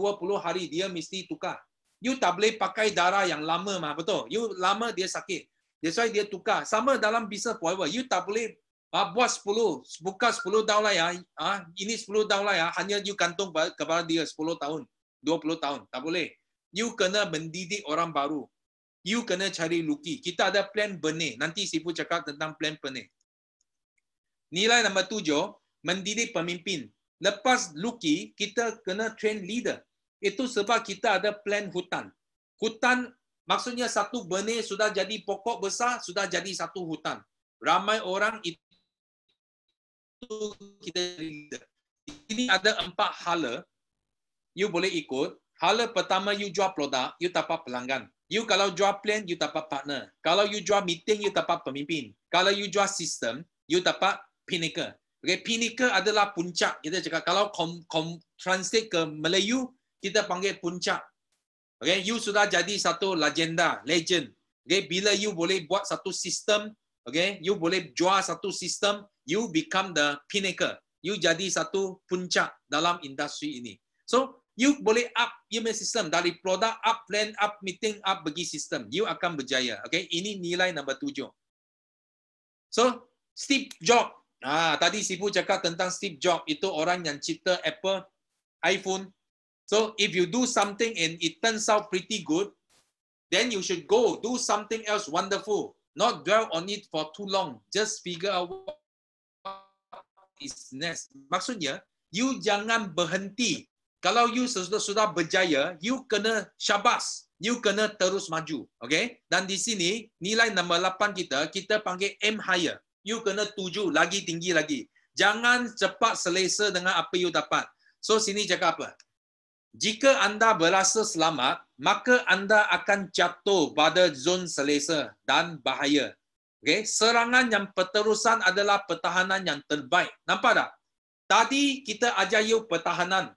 hari dia mesti tukar. You tak boleh pakai darah yang lama betul. You lama dia sakit. That's why dia tukar. Sama dalam business forever. You tak boleh buat 10, buka 10 tahun lah ya. Ini 10 tahun lah ya. Hanya you gantung kepada dia 10 tahun, 20 tahun. Tak boleh. You kena mendidik orang baru. You kena cari luki. Kita ada plan benih. Nanti Sifu cakap tentang plan benih. Nilai nombor 7, mendidik pemimpin. Lepas luki, kita kena train leader. Itu sebab kita ada plan hutan. Hutan maksudnya satu benih sudah jadi pokok besar, sudah jadi satu hutan. Ramai orang itu kita leader. Ini ada 4 hala. You boleh ikut. Hala pertama, you jual produk, you dapat pelanggan. You kalau jual plan, you dapat partner. Kalau you jual meeting, you dapat pemimpin. Kalau you jual sistem, you dapat pinnacle. Okay, pinnacle adalah puncak. Kita cakap kalau translate ke Melayu, kita panggil puncak. Okay, you sudah jadi satu legend. Okay, bila you boleh buat satu sistem, okay, you boleh jual satu sistem, you become the pinnacle. You jadi satu puncak dalam industri ini. So you boleh up you punya sistem dari produk up, plan up, meeting up, bagi sistem. You akan berjaya. Okay, ini nilai nombor 7. So Steve Jobs. Tadi Sifu cakap tentang Steve Jobs. Itu orang yang cipta Apple, iPhone. So if you do something and it turns out pretty good, then you should go do something else wonderful. Not dwell on it for too long. Just figure out what is next. Maksudnya, you jangan berhenti. Kalau you sudah berjaya, you kena syabas. You kena terus maju. Okay? Dan di sini, nilai nombor 8 kita panggil aim higher. You kena tuju lagi tinggi lagi. Jangan cepat selesa dengan apa you dapat. So, sini cakap apa? Jika anda berasa selamat, maka anda akan jatuh pada zon selesa dan bahaya. Okay? Serangan yang berterusan adalah pertahanan yang terbaik. Nampak tak? Tadi kita ajar you pertahanan.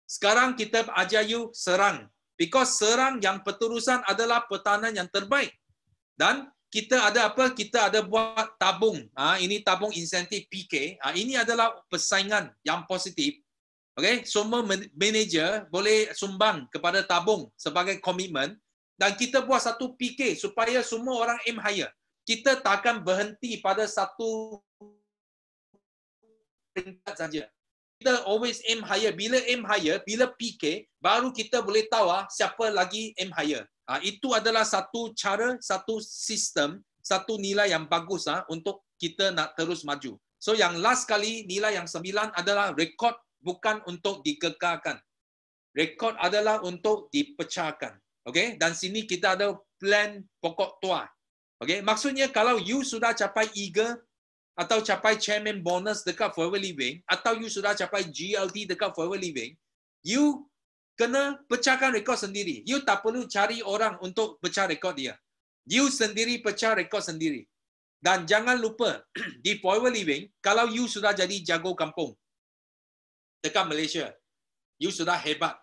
Sekarang kita ajar you serang. Because serang yang berterusan adalah pertahanan yang terbaik. Dan kita ada apa? Kita ada buat tabung. Ini tabung insentif PK. Ini adalah persaingan yang positif. Okay? Semua manager boleh sumbang kepada tabung sebagai komitmen. Dan kita buat satu PK supaya semua orang aim higher. Kita takkan berhenti pada satu peringkat saja. Kita always aim higher. Bila aim higher, bila PK, baru kita boleh tahu siapa lagi aim higher. Itu adalah satu cara, satu sistem, satu nilai yang bagus untuk kita nak terus maju. So yang last kali, nilai yang 9 adalah rekod bukan untuk dikekalkan. Rekod adalah untuk dipecahkan. Okay? Dan sini kita ada plan pokok tua. Okay? Maksudnya kalau you sudah capai Eagle atau capai chairman bonus dekat Forever Living atau you sudah capai GLT dekat Forever Living, you kena pecahkan rekod sendiri. You tak perlu cari orang untuk pecah rekod dia. You sendiri pecah rekod sendiri. Dan jangan lupa, di Forever Living, kalau you sudah jadi jago kampung dekat Malaysia, you sudah hebat,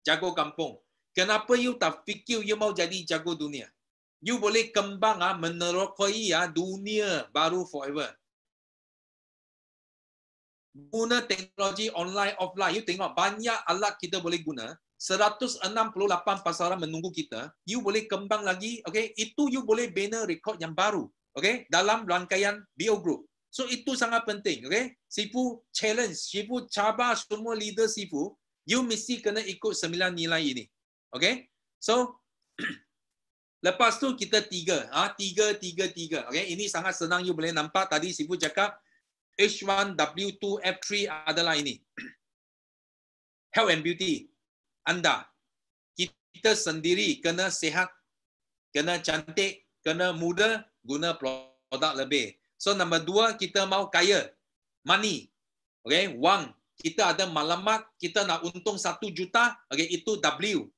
jago kampung. Kenapa you tak fikir you mau jadi jago dunia? You boleh kembang menerokai dunia baru forever. Guna teknologi online, offline. You tengok banyak alat kita boleh guna. 168 pasaran menunggu kita. You boleh kembang lagi. Okay? Itu you boleh bina rekod yang baru. Okay? Dalam rangkaian BO Group. So itu sangat penting. Okay? Sifu challenge. Sifu cabar semua leader Sifu. You mesti kena ikut 9 nilai ini. Okay? So, lepas tu kita 3. 3. Okay? Ini sangat senang you boleh nampak. Tadi Sifu cakap H1, W2, F3 adalah ini. Health and beauty. Anda. Kita sendiri kena sihat, kena cantik, kena muda, guna produk lebih. So, nombor 2, kita mau kaya. Money. Okay? Wang. Kita ada maklumat, kita nak untung 1 juta. Okay? Itu W.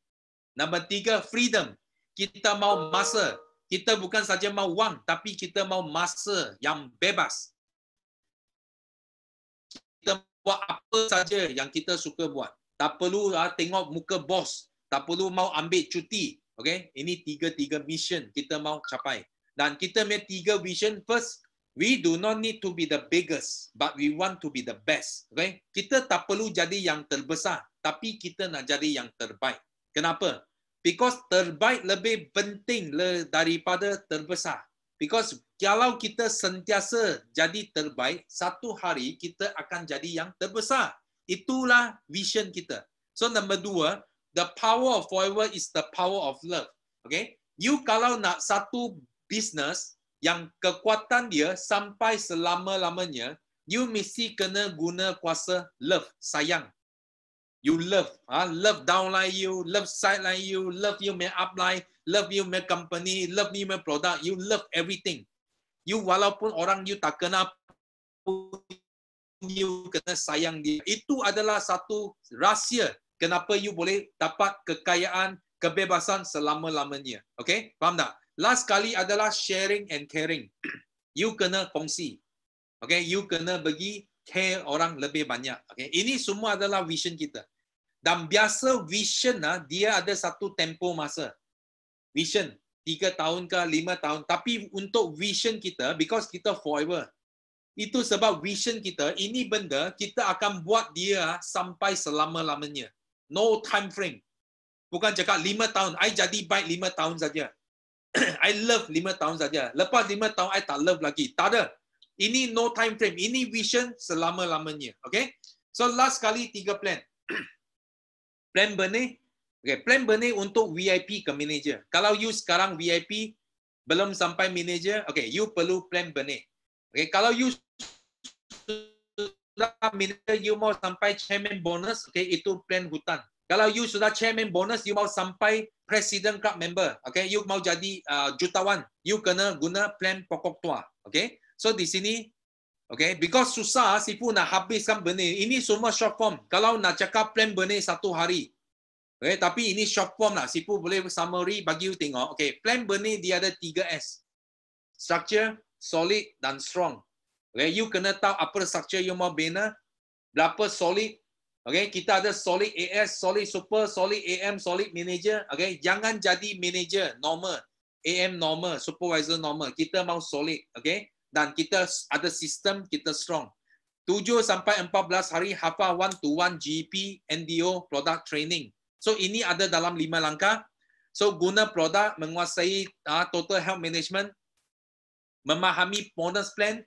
Nombor 3, freedom. Kita mau masa. Kita bukan saja mau wang, tapi kita mau masa yang bebas. Kita buat apa saja yang kita suka buat. Tak perlu tengok muka bos. Tak perlu mau ambil cuti. Okay? Ini 3 mission kita mau capai. Dan kita punya 3 vision. First, we do not need to be the biggest, but we want to be the best. Okay? Kita tak perlu jadi yang terbesar, tapi kita nak jadi yang terbaik. Kenapa? Because terbaik lebih penting daripada terbesar. Because kalau kita sentiasa jadi terbaik, satu hari kita akan jadi yang terbesar. Itulah vision kita. So number 2, the power of forever is the power of love. Okay? You kalau nak satu business yang kekuatan dia sampai selama-lamanya, you mesti kena guna kuasa love, sayang. You love, love downline you, love sideline you, love you my upline, love you my company, love you my product, you love everything. You walaupun orang you tak kenal, you kena sayang dia. Itu adalah satu rahsia kenapa you boleh dapat kekayaan, kebebasan selama-lamanya. Okay, faham tak? Last kali adalah sharing and caring. You kena kongsi. Okay, you kena bagi care orang lebih banyak. Okay, ini semua adalah vision kita. Dan biasa vision dia ada satu tempoh masa. Vision 3 tahun ke 5 tahun. Tapi untuk vision kita, because kita forever. Itu sebab vision kita, ini benda kita akan buat dia sampai selama-lamanya. No time frame. Bukan cakap 5 tahun, I jadi baik 5 tahun saja. I love 5 tahun saja. Lepas 5 tahun, I tak love lagi. Tak ada. Ini no time frame. Ini vision selama-lamanya. Okay? So last kali 3 plan. Plan Bernay. Okay, plan Bernay untuk VIP ke manager. Kalau you sekarang VIP, belum sampai manager, okay, you perlu plan Bernay. Okay, kalau you sudah manager, you mau sampai chairman bonus, okay, itu plan hutan. Kalau you sudah chairman bonus, you mau sampai president club member, okay, you mau jadi jutawan, you kena guna plan pokok tua, okay. So di sini, okay, because susah, sifu nak habiskan benih. Ini semua short form. Kalau nak cakap plan benih 1 hari, okay, tapi ini short form lah. Sifu boleh summary bagi you tengok. Okay, plan benih dia ada 3S. Structure, solid dan strong. Okay, you kena tahu apa structure you mau bina, berapa solid. Okay, kita ada solid AS, solid super, solid AM, solid manager. Okay, jangan jadi manager normal, AM normal, supervisor normal. Kita mau solid. Okay, dan kita ada sistem, kita strong. 7 sampai 14 hari hafal 1-to-1 GP, NDO, product training. So ini ada dalam 5 langkah. So guna produk, menguasai total health management, memahami bonus plan,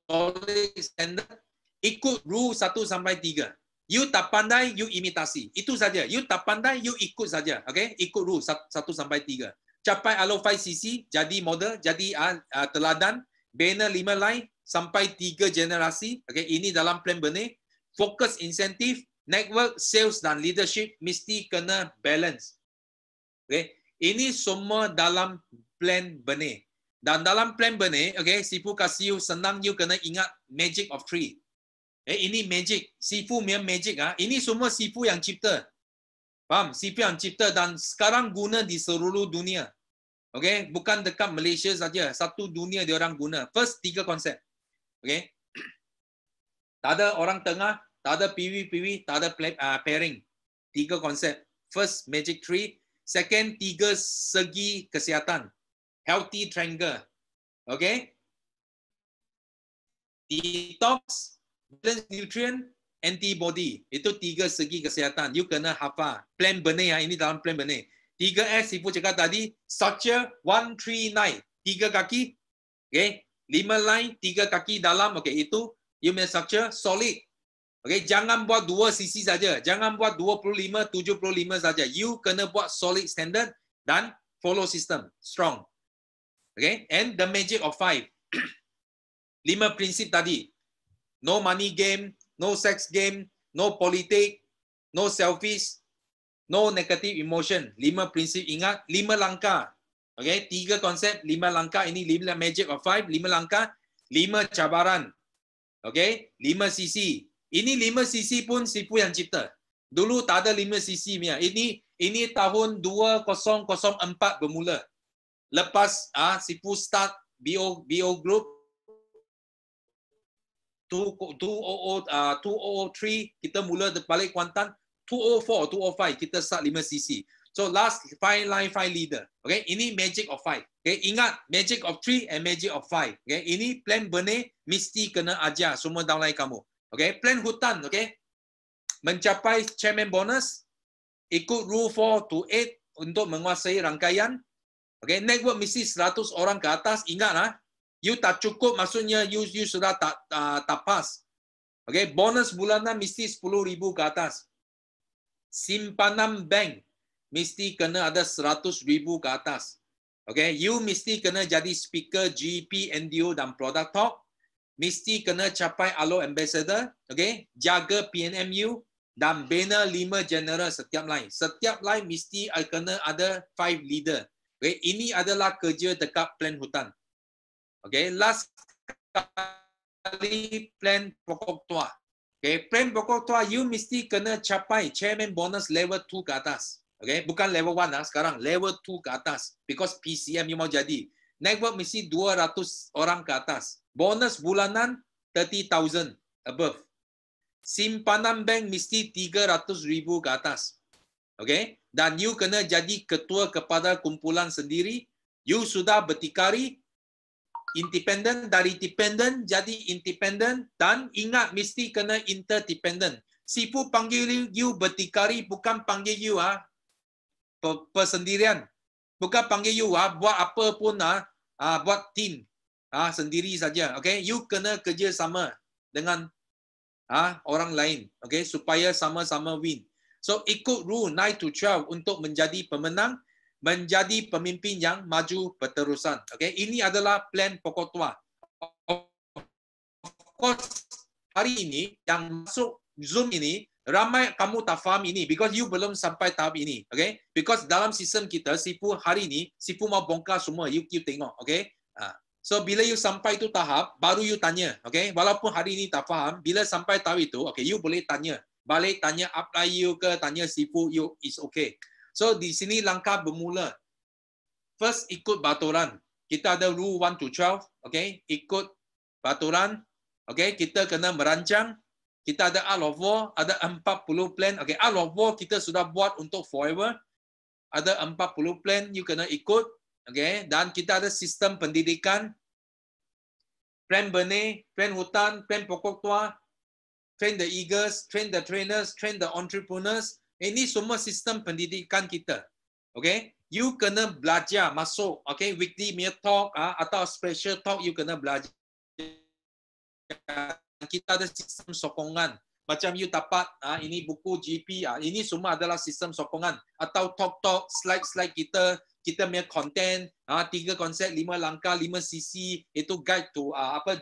solid standard, ikut rule 1 sampai 3. You tak pandai, you imitasi. Itu saja. You tak pandai, you ikut saja. Okay? Ikut rule 1 sampai 3. Capai alo 5cc, jadi model, jadi teladan, bina 5 line sampai 3 generasi. Okay? Ini dalam plan benih. Fokus insentif, network, sales dan leadership mesti kena balance. Okay? Ini semua dalam plan benih. Dan dalam plan benih, okay, sifu kasih you senang, you kena ingat magic of 3. Ini magic. Sifu punya magic. Ini semua sifu yang cipta. Faham? Sifu yang cipta dan sekarang guna di seluruh dunia. Okay? Bukan dekat Malaysia saja. Satu dunia dia orang guna. First, 3 konsep. Okay? Tak ada orang tengah, tak ada PV, tak ada pairing. 3 konsep. First, magic 3. Second, 3 segi kesihatan. Healthy triangle. Okay? Detox, balance nutrient, antibody. Itu 3 segi kesihatan. You kena hafal. Plan benih ini dalam plan benih. 3S, Sifu cakap tadi, structure 1, 3, 9. 3 kaki. Okay. 5 line, 3 kaki dalam. Okay, itu you punya structure solid. Okay, jangan buat 2 sisi saja. Jangan buat 25, 75 saja. You kena buat solid standard dan follow system. Strong. Okay, and the magic of 5. 5 prinsip tadi. No money game, no sex game, no politik, no selfish, no negative emotion. 5 prinsip ingat, 5 langkah. Okay, 3 konsep, 5 langkah. Ini 5 magic of 5, 5 langkah, 5 cabaran. Okay, 5 sisi. Ini 5 sisi pun sifu yang cipta. Dulu tak ada 5 sisi punya. Ini tahun 2004 bermula. Lepas sifu start BO Group 2003 kita mula balik Kuantan. 2004, 2005 kita start 5 sisi. So last 5 line 5 leader. Okay, ini magic of 5. Okay, ingat magic of 3 and magic of 5. Okay, ini plan benih mesti kena ajar semua downline kamu. Okay, plan hutan. Okay, mencapai chairman bonus, ikut rule 4 to 8 untuk menguasai rangkaian. Okay, network mesti 100 orang ke atas. Ingatlah, you tak cukup maksudnya you sudah tak pas. Okay, bonus bulanan mesti 10,000 ke atas. Simpanan bank mesti kena ada 100,000 ke atas. Okay, you mesti kena jadi speaker GP, NDO dan product talk. Mesti kena capai alo ambassador. Okay, jaga PNMU dan bina 5 general setiap line. Setiap line mesti kena ada 5 leader. Okay, ini adalah kerja dekat plan hutan. Okay, last kali plan pokok tua. Okay, plan pokok tua you mesti kena capai chairman bonus level 2 ke atas. Okay, bukan level 1 sekarang, level 2 ke atas. Because PCM you mau jadi. Network mesti 200 orang ke atas. Bonus bulanan 30,000 above. Simpanan bank mesti 300,000 ke atas. Okay, dan you kena jadi ketua kepada kumpulan sendiri. You sudah bertikari independent, dari dependent jadi independent, dan ingat mesti kena interdependent. Sifu panggil you bertikari, bukan panggil you persendirian. Bukan panggil you buat apa pun buat team sendiri saja. Okay, you kena kerja sama dengan orang lain. Okay, supaya sama-sama win. So ikut rule 9 to 12 untuk menjadi pemenang, menjadi pemimpin yang maju berterusan. Okay, ini adalah plan pokok tua. Of course hari ini yang masuk Zoom ini, ramai kamu tak faham ini because you belum sampai tahap ini, okay? Because dalam sistem kita, Sifu hari ini, Sifu mau bongkar semua, you tengok, okay? So bila you sampai itu tahap, baru you tanya, okay? Walaupun hari ini tak faham, bila sampai tahap itu, okay, you boleh tanya, balik tanya apply you ke, tanya Sifu, you is okay. So di sini langkah bermula. First ikut peraturan. Kita ada rule 1 to 12, okay? Ikut peraturan, okay? Kita kena merancang. Kita ada Art of War, ada 40 plan. Okay, Art of War kita sudah buat untuk forever. Ada 40 plan you kena ikut. Okay, dan kita ada sistem pendidikan. Plan benih, plan hutan, plan pokok tua, train the eagles, train the trainers, train the entrepreneurs. Ini semua sistem pendidikan kita. Okay, you kena belajar masuk. Okay, weekly meal talk atau special talk you kena belajar. Kita ada sistem sokongan. Macam you dapat ini buku GP, ini semua adalah sistem sokongan. Atau talk slide kita punya content, 3 konsep, 5 langkah, 5 sisi, itu guide to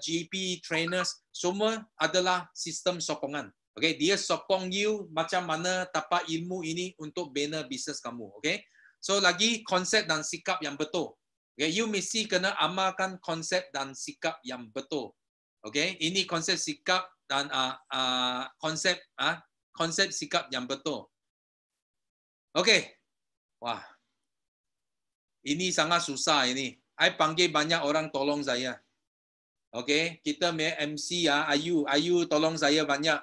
GP trainers, semua adalah sistem sokongan. Okay, dia sokong you macam mana dapat ilmu ini untuk bina bisnes kamu. Okay, so lagi konsep dan sikap yang betul. Okay, you mesti kena amalkan konsep dan sikap yang betul. Okay, ini konsep sikap dan konsep sikap yang betul. Okay, wah, ini sangat susah ini. I panggil banyak orang tolong saya. Okay, kita punya MC Ayu tolong saya banyak.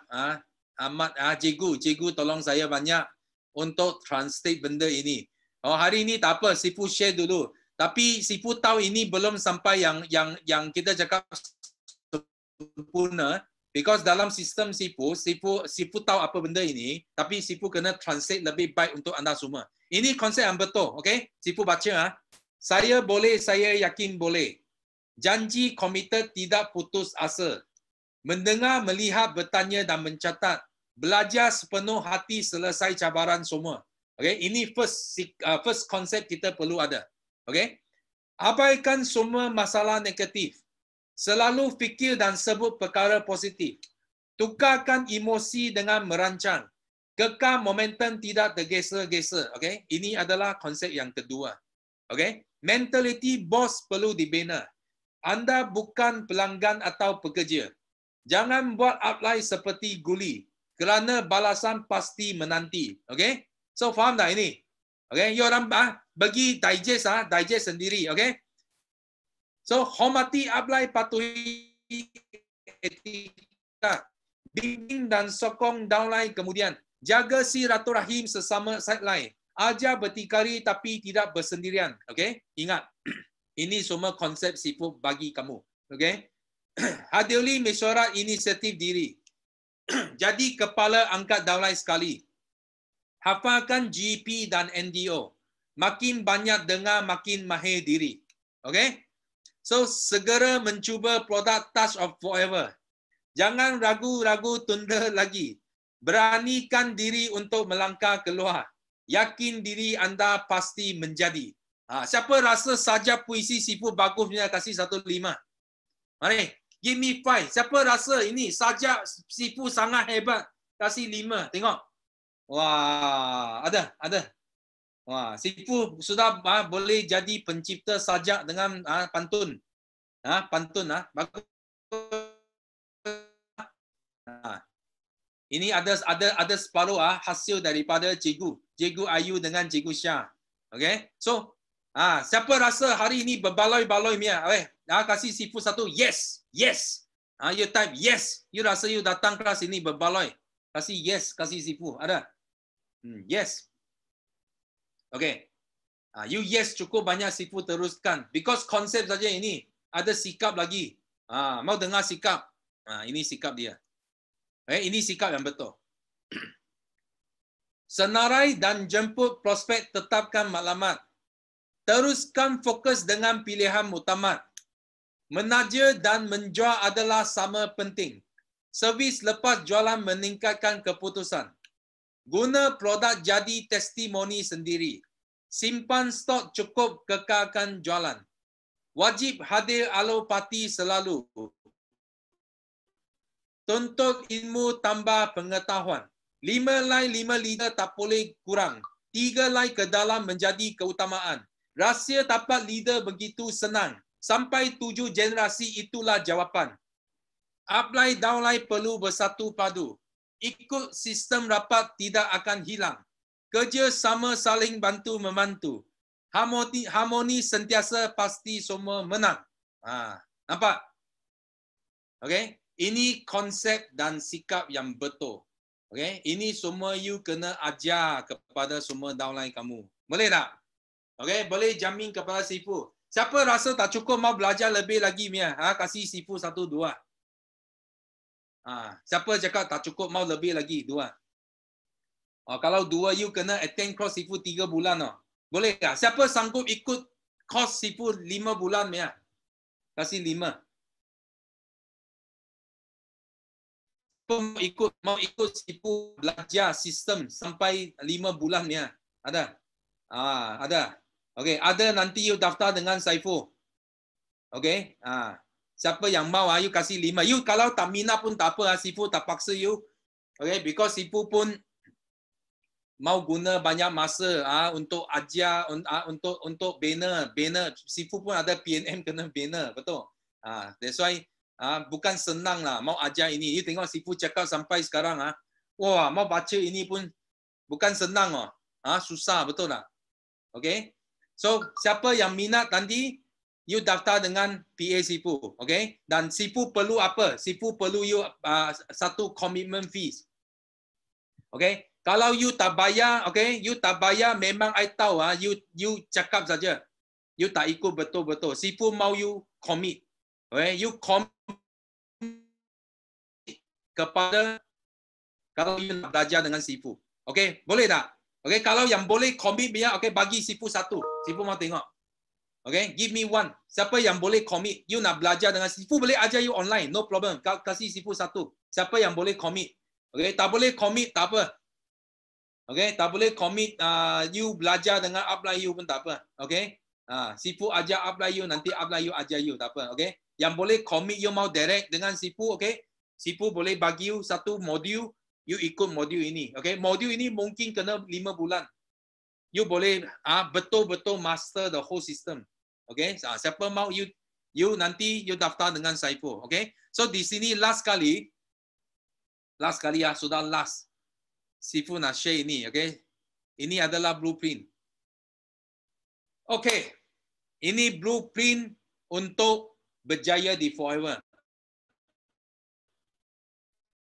Ahmad Cikgu tolong saya banyak untuk translate benda ini. Oh, hari ini tak apa, Sifu share dulu. Tapi Sifu tahu ini belum sampai yang kita cakap sempurna, because dalam sistem Sifu tahu apa benda ini, tapi Sifu kena translate lebih baik untuk anda semua. Ini konsep yang betul, okay? Sifu baca. Saya boleh, saya yakin boleh. Janji komited tidak putus asa. Mendengar, melihat, bertanya dan mencatat. Belajar sepenuh hati selesai cabaran semua. Okay? Ini first konsep kita perlu ada. Okay? Abaikan semua masalah negatif. Selalu fikir dan sebut perkara positif. Tukarkan emosi dengan merancang. Kekal momentum, tidak tergesa-gesa. Okay? Ini adalah konsep yang kedua. Okay? Mentality bos perlu dibina. Anda bukan pelanggan atau pekerja. Jangan buat apply seperti guli. Kerana balasan pasti menanti. Okay? So, faham tak ini? Okay? You orang bagi digest sendiri. Okay? So, hormati apply, patuhi etika. Bimbing dan sokong downline kemudian. Jaga silaturahim sesama sideline. Ajar berdikari tapi tidak bersendirian. Okay? Ingat. Ini semua konsep Sifu bagi kamu. Okay? Hadiri mesyuarat inisiatif diri. Jadi kepala angkat downline sekali. Hafalkan GP dan NDO. Makin banyak dengar, makin mahir diri. Okay? So, segera mencuba produk Touch of Forever. Jangan ragu-ragu, tunda lagi. Beranikan diri untuk melangkah keluar. Yakin diri anda pasti menjadi. Siapa rasa saja puisi Sifu bagus punya, kasih 1 5. Mari, give me 5. Siapa rasa ini saja Sifu sangat hebat, kasih 5. Tengok. Wah, ada. Wah, Sifu sudah boleh jadi pencipta sajak dengan pantun. Pantun bagus. Ini ada separuh hasil daripada Cikgu Ayu dengan Cikgu Syah. Okay? So, siapa rasa hari ini berbaloi-baloi Mia? Kasih Sifu 1. Yes. You type yes. You rasa you datang kelas ini berbaloi. Kasih yes, kasih Sifu. Ada? Yes. Okay. You yes cukup banyak, Sifu teruskan. Because konsep saja ini. Ada sikap lagi. Mau dengar sikap? Ini sikap dia. Ini sikap yang betul. Senarai dan jemput prospek, tetapkan maklumat. Teruskan fokus dengan pilihan muktamad. Menaja dan menjual adalah sama penting. Servis lepas jualan meningkatkan keputusan. Guna produk jadi testimoni sendiri. Simpan stok cukup, kekalkan jualan. Wajib hadir alopati selalu. Tuntut ilmu tambah pengetahuan. 5 line 5 leader tak boleh kurang. 3 line ke dalam menjadi keutamaan. Rahsia dapat leader begitu senang. Sampai 7 generasi itulah jawapan. Upline downline perlu bersatu padu. Ikut sistem rapat tidak akan hilang. Kerja sama saling bantu membantu. Harmoni sentiasa pasti semua menang. Nampak? Okay? Ini konsep dan sikap yang betul. Okay? Ini semua you kena ajar kepada semua downline kamu. Boleh tak? Okay? Boleh jamin kepada Sifu. Siapa rasa tak cukup mau belajar lebih lagi, Mia? Kasih Sifu 1, 2. Siapa cakap tak cukup mau lebih lagi? 2. Kalau 2 you kena attend course Sifu 3 bulan. Boleh tak? Siapa sanggup ikut course Sifu 5 bulan, Mia? Kasih 5. Mau ikut Sifu belajar sistem sampai 5 bulan ni. Ada? Ada. Okey, ada nanti you daftar dengan Saifu. Okey? Siapa yang mau you kasih 5. You kalau tak minat pun tak apa, Sifu tak paksa you. Okey, because Sifu pun mau guna banyak masa untuk ajar untuk banner. Sifu pun ada PNM kena banner, betul? That's why bukan senang lah mau ajar ini. You tengok Sifu cakap sampai sekarang wah, mau baca ini pun bukan senang susah, betul tak? Okay, so siapa yang minat nanti you daftar dengan PA Sifu, okay? Dan Sifu perlu apa? Sifu perlu you satu commitment fees, okay? Kalau you tak bayar, okay, you tak bayar memang I tahu you cakap saja, you tak ikut betul-betul. Sifu mau you commit, okay? You commit kepada kalau you nak belajar dengan Sifu. Okey, boleh tak? Okey, kalau yang boleh commit biar bagi Sifu 1. Sifu mau tengok. Okey, give me 1. Siapa yang boleh commit? You nak belajar dengan Sifu boleh ajar you online, no problem. Kasih Sifu 1. Siapa yang boleh commit? Okey, tak boleh commit tak apa. Okey, tak boleh commit you belajar dengan upline you pun tak apa. Okey? Sifu ajar upline you, nanti upline you ajar you, tak apa. Okey? Yang boleh commit you mau direct dengan Sifu, okey? Sifu boleh bagi you satu modul, you ikut modul ini. Okay? Modul ini mungkin kena 5 bulan. You boleh betul-betul master the whole system. Okay? Siapa mau you nanti you daftar dengan Saifu. Okay? So di sini last kali sudah last. Sifu nak share ini. Okay? Ini adalah blueprint. Okay. Ini blueprint untuk berjaya di Forever.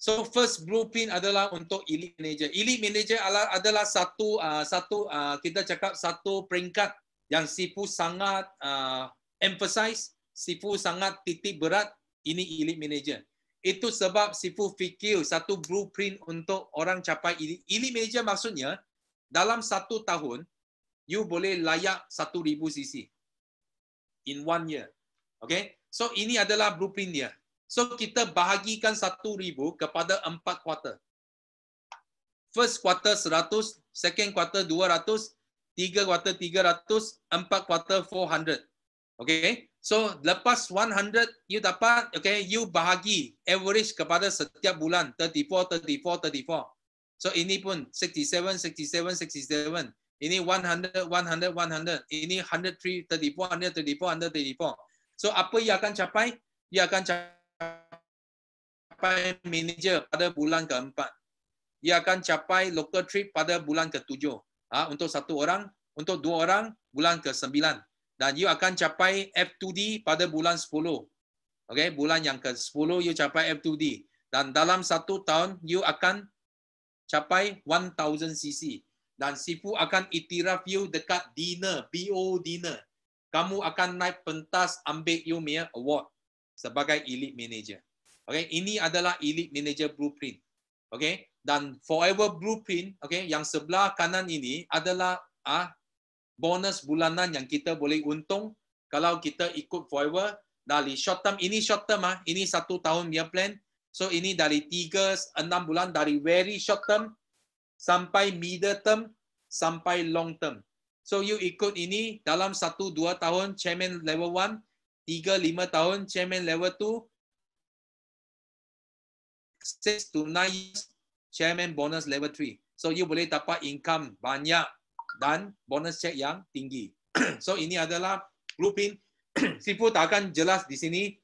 So first blueprint adalah untuk elite manager. Elite manager adalah satu kita cakap satu peringkat yang Sifu sangat emphasize, Sifu sangat titik berat, ini elite manager. Itu sebab Sifu fikir satu blueprint untuk orang capai elite. Elite manager maksudnya dalam 1 tahun you boleh layak 1,000 cc in 1 year. Okay? So ini adalah blueprint dia. So kita bahagikan 1,000 kepada 4 kuarter. First quarter 100, second quarter 200, 3 quarter 300, 4 quarter 400. Okay? So lepas 100 you dapat, okay, you bahagi average kepada setiap bulan 34. So ini pun 67. Ini 100. Ini 134. So apa yang akan capai? Dia akan capai manager pada bulan keempat. Dia akan capai local trip pada bulan ke-7. Untuk 1 orang, untuk 2 orang bulan ke-9. Dan you akan capai F2D pada bulan 10. Okay, bulan yang ke-10 you capai F2D. Dan dalam 1 tahun you akan capai 1000 cc. Dan Sifu akan iktiraf you dekat dinner, BO dinner. Kamu akan naik pentas ambil you punya award sebagai elite manager. Okay, ini adalah elite manager blueprint. Okay, dan Forever blueprint, okay, yang sebelah kanan ini adalah bonus bulanan yang kita boleh untung kalau kita ikut Forever dari short term. Ini short term, ini 1 tahun punya plan. So ini dari 3-6 bulan, dari very short term sampai middle term sampai long term. So you ikut ini dalam 1-2 tahun chairman level 1, 3-5 tahun chairman level 2, 6 to 9 years, chairman bonus level 3. So you boleh dapat income banyak dan bonus check yang tinggi. So ini adalah blueprint. Sifu tak akan jelas di sini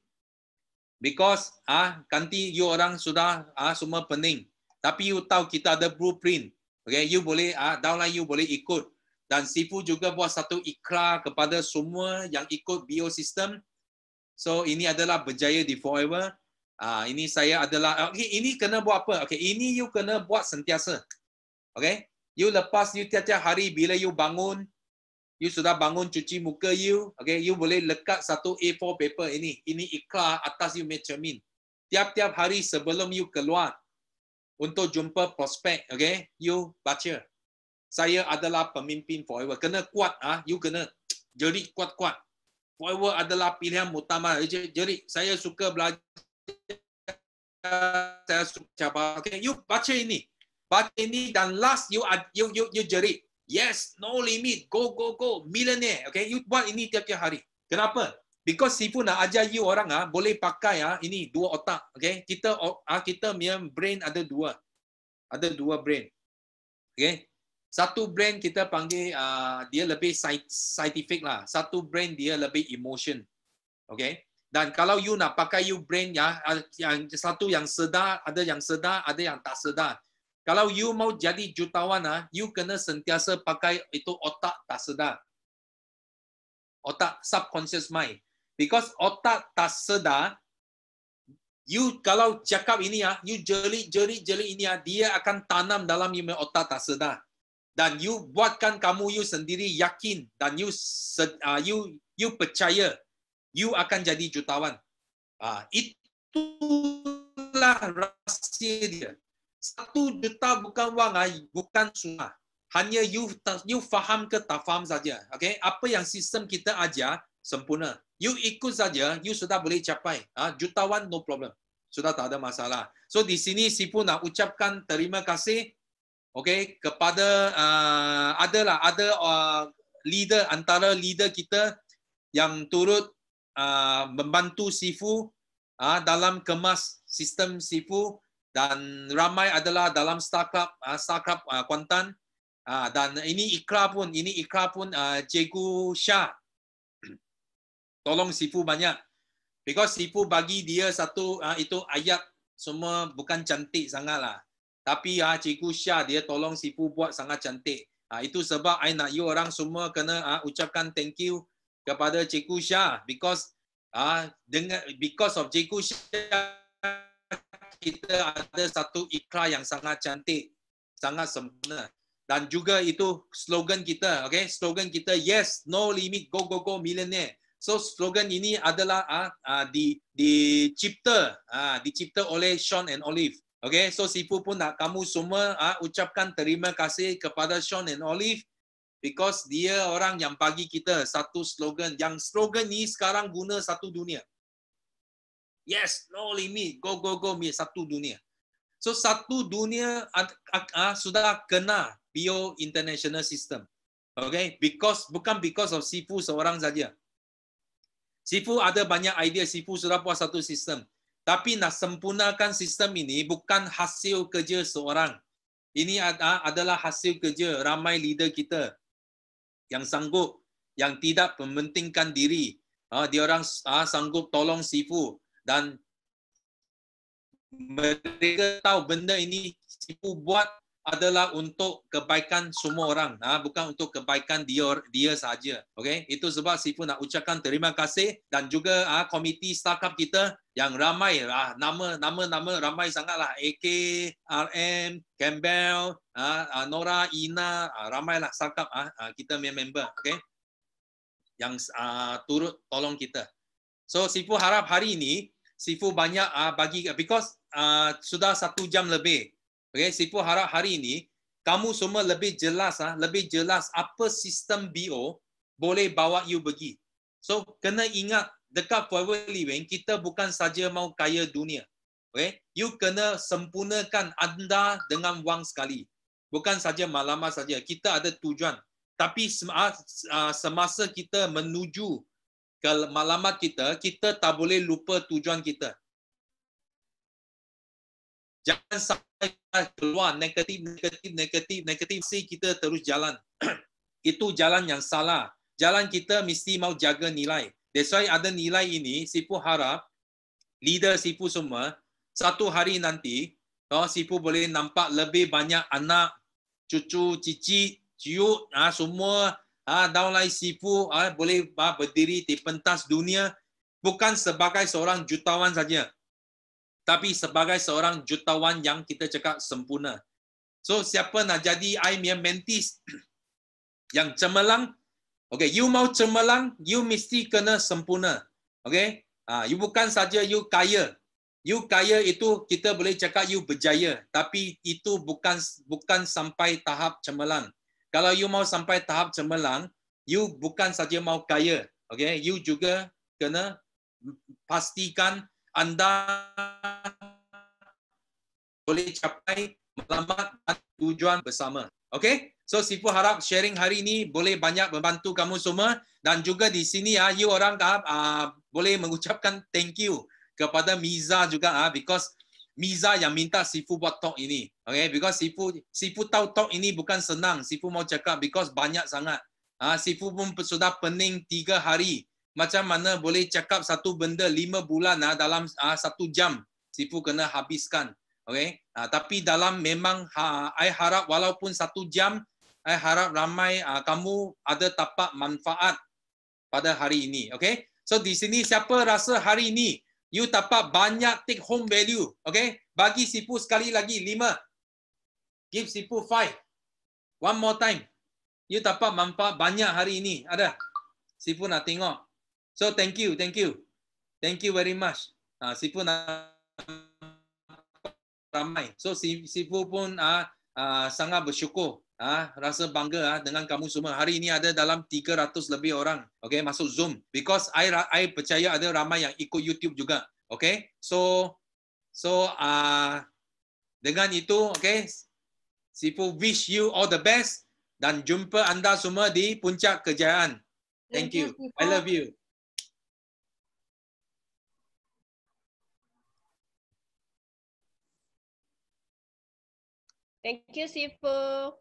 because nanti you orang sudah semua pening. Tapi you tahu kita ada blueprint. Okay, you boleh downline, you boleh ikut. Dan Sifu juga buat satu ikrar kepada semua yang ikut BO system. So ini adalah berjaya di Forever. Ini saya adalah ini kena buat apa? Okay, ini you kena buat sentiasa. Okay, you lepas you tiap-tiap hari bila you bangun, you sudah bangun cuci muka you. Okay, you boleh lekat satu A4 paper ini. Ini ikrar atas you cermin. Tiap-tiap hari sebelum you keluar untuk jumpa prospek, okay, you baca. Saya adalah pemimpin Forever. Kena kuat, you kena jerit kuat-kuat. Forever adalah pilihan utama. Jerit, saya suka belajar, saya suka cabar. Okay, you baca ini. Baca ini dan last you jerit. Yes, no limit, go, go, go, millionaire. Okay, you buat ini tiap-tiap hari. Kenapa? Because Sifu nak ajar you orang boleh pakai ini dua otak. Okay, kita punya brain ada dua. Ada dua brain. Okay. Satu brain kita panggil dia lebih scientific lah. Satu brain dia lebih emotion. Okay. Dan kalau you nak pakai you brain yang satu yang sedar, ada yang sedar, ada yang tak sedar. Kalau you mau jadi jutawan you kena sentiasa pakai itu otak tak sedar. Otak subconscious mind. Because otak tak sedar, you kalau cakap ini you jerit ini dia akan tanam dalam you otak tak sedar. Dan you buatkan kamu you sendiri yakin dan you percaya you akan jadi jutawan. Itulah rahsia dia. 1 juta bukan wang, bukan susah. Hanya you faham ke tak faham saja. Okay? Apa yang sistem kita ajar sempurna. You ikut saja, you sudah boleh capai. Jutawan no problem. Sudah tak ada masalah. So di sini Sifu nak ucapkan terima kasih. Okay, kepada ada leader antara leader kita yang turut membantu Sifu dalam kemas sistem Sifu dan ramai adalah dalam startup Kuantan dan ini ikrar pun Cikgu Syah tolong Sifu banyak because Sifu bagi dia satu itu ayat semua bukan cantik sangatlah. Tapi Cikgu Syah dia tolong Sifu buat sangat cantik. Itu sebab I nak you orang semua kena ucapkan thank you kepada Cikgu Syah because of Cikgu Syah kita ada satu ikrar yang sangat cantik, sangat sempurna. Dan juga itu slogan kita, okay? Slogan kita yes, no limit, go go go millionaire. So slogan ini adalah dicipta oleh Sean and Olive. Okay, so Sifu pun nak kamu semua ucapkan terima kasih kepada Sean and Olive because dia orang yang bagi kita satu slogan. Yang slogan ni sekarang guna satu dunia. Yes, no limit, go go go, satu dunia. So satu dunia sudah kena BO International System. Okay, bukan because of Sifu seorang saja. Sifu ada banyak idea, Sifu sudah buat satu sistem. Tapi nak sempurnakan sistem ini bukan hasil kerja seorang. Ini adalah hasil kerja ramai leader kita yang sanggup, yang tidak mementingkan diri. Dia orang sanggup tolong Sifu dan mereka tahu benda ini Sifu buat adalah untuk kebaikan semua orang, bukan untuk kebaikan dia saja. Okay? Itu sebab Sifu nak ucapkan terima kasih dan juga komiti startup kita yang ramai, nama ramai sangatlah. AK, RM, Campbell, Nora, Ina, ramailah startup kita member, okay? Yang turut tolong kita. So Sifu harap hari ini Sifu banyak bagi because sudah 1 jam lebih. Okay, Sifu harap hari ini kamu semua lebih jelas apa sistem BO boleh bawa you pergi. So kena ingat dekat Forever Living kita bukan saja mau kaya dunia. Okay, you kena sempurnakan anda dengan wang sekali. Bukan saja matlamat saja. Kita ada tujuan. Tapi semasa kita menuju ke matlamat kita tak boleh lupa tujuan kita. Jangan sampai keluar negatif. Si kita terus jalan. Itu jalan yang salah. Jalan kita mesti mau jaga nilai. That's why ada nilai ini, Sifu harap leader Sifu semua, satu hari nanti, Sifu boleh nampak lebih banyak anak, cucu, cici, ciut, semua downline Sifu boleh berdiri di pentas dunia, bukan sebagai seorang jutawan saja, tapi sebagai seorang jutawan yang kita cakap sempurna. So, siapa nak jadi I punya mentees yang cemerlang, okay, you mau cemerlang, you mesti kena sempurna. Okay? You bukan saja you kaya. You kaya itu kita boleh cakap you berjaya, tapi itu bukan sampai tahap cemerlang. Kalau you mau sampai tahap cemerlang, you bukan saja mau kaya. Okay? You juga kena pastikan anda boleh capai matlamat dan tujuan bersama. Okay? So Sifu harap sharing hari ini boleh banyak membantu kamu semua, dan juga di sini you orang boleh mengucapkan thank you kepada Miza juga because Miza yang minta Sifu buat talk ini. Okay? Because Sifu tahu talk ini bukan senang. Sifu mau cakap because banyak sangat. Sifu pun sudah pening 3 hari. Macam mana boleh cakap satu benda 5 bulan dalam 1 jam. Sifu kena habiskan. Okay? Tapi dalam memang I harap walaupun 1 jam, I harap ramai kamu ada dapat manfaat pada hari ini. Okay? So di sini siapa rasa hari ini you dapat banyak take home value. Okay? Bagi Sifu sekali lagi 5. Give Sifu 5. One more time. You dapat manfaat banyak hari ini. Ada? Sifu nak tengok. So thank you. Thank you very much. Sifu nak ramai. So Sifu pun sangat bersyukur. Rasa bangga dengan kamu semua. Hari ini ada dalam 300 lebih orang, okay, masuk Zoom. Because I percaya ada ramai yang ikut YouTube juga. Okay, so dengan itu, okay, Sifu wish you all the best dan jumpa anda semua di puncak kejayaan. Thank you. I love you. Thank you, Sifu.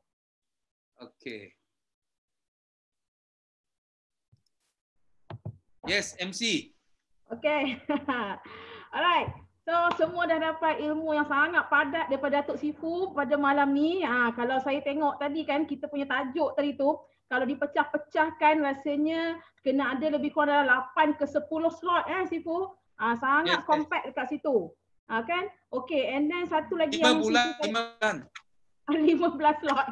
Okay. Yes, MC. Okay. Alright. So, semua dah dapat ilmu yang sangat padat daripada Datuk Sifu pada malam ni. Kalau saya tengok tadi kan, kita punya tajuk tadi tu, kalau dipecah-pecahkan rasanya kena ada lebih kurang dalam 8 ke 10 slot Sifu. Sangat compact dekat situ. Kan? Okay, and then satu lagi 5 bulan. 15 slot.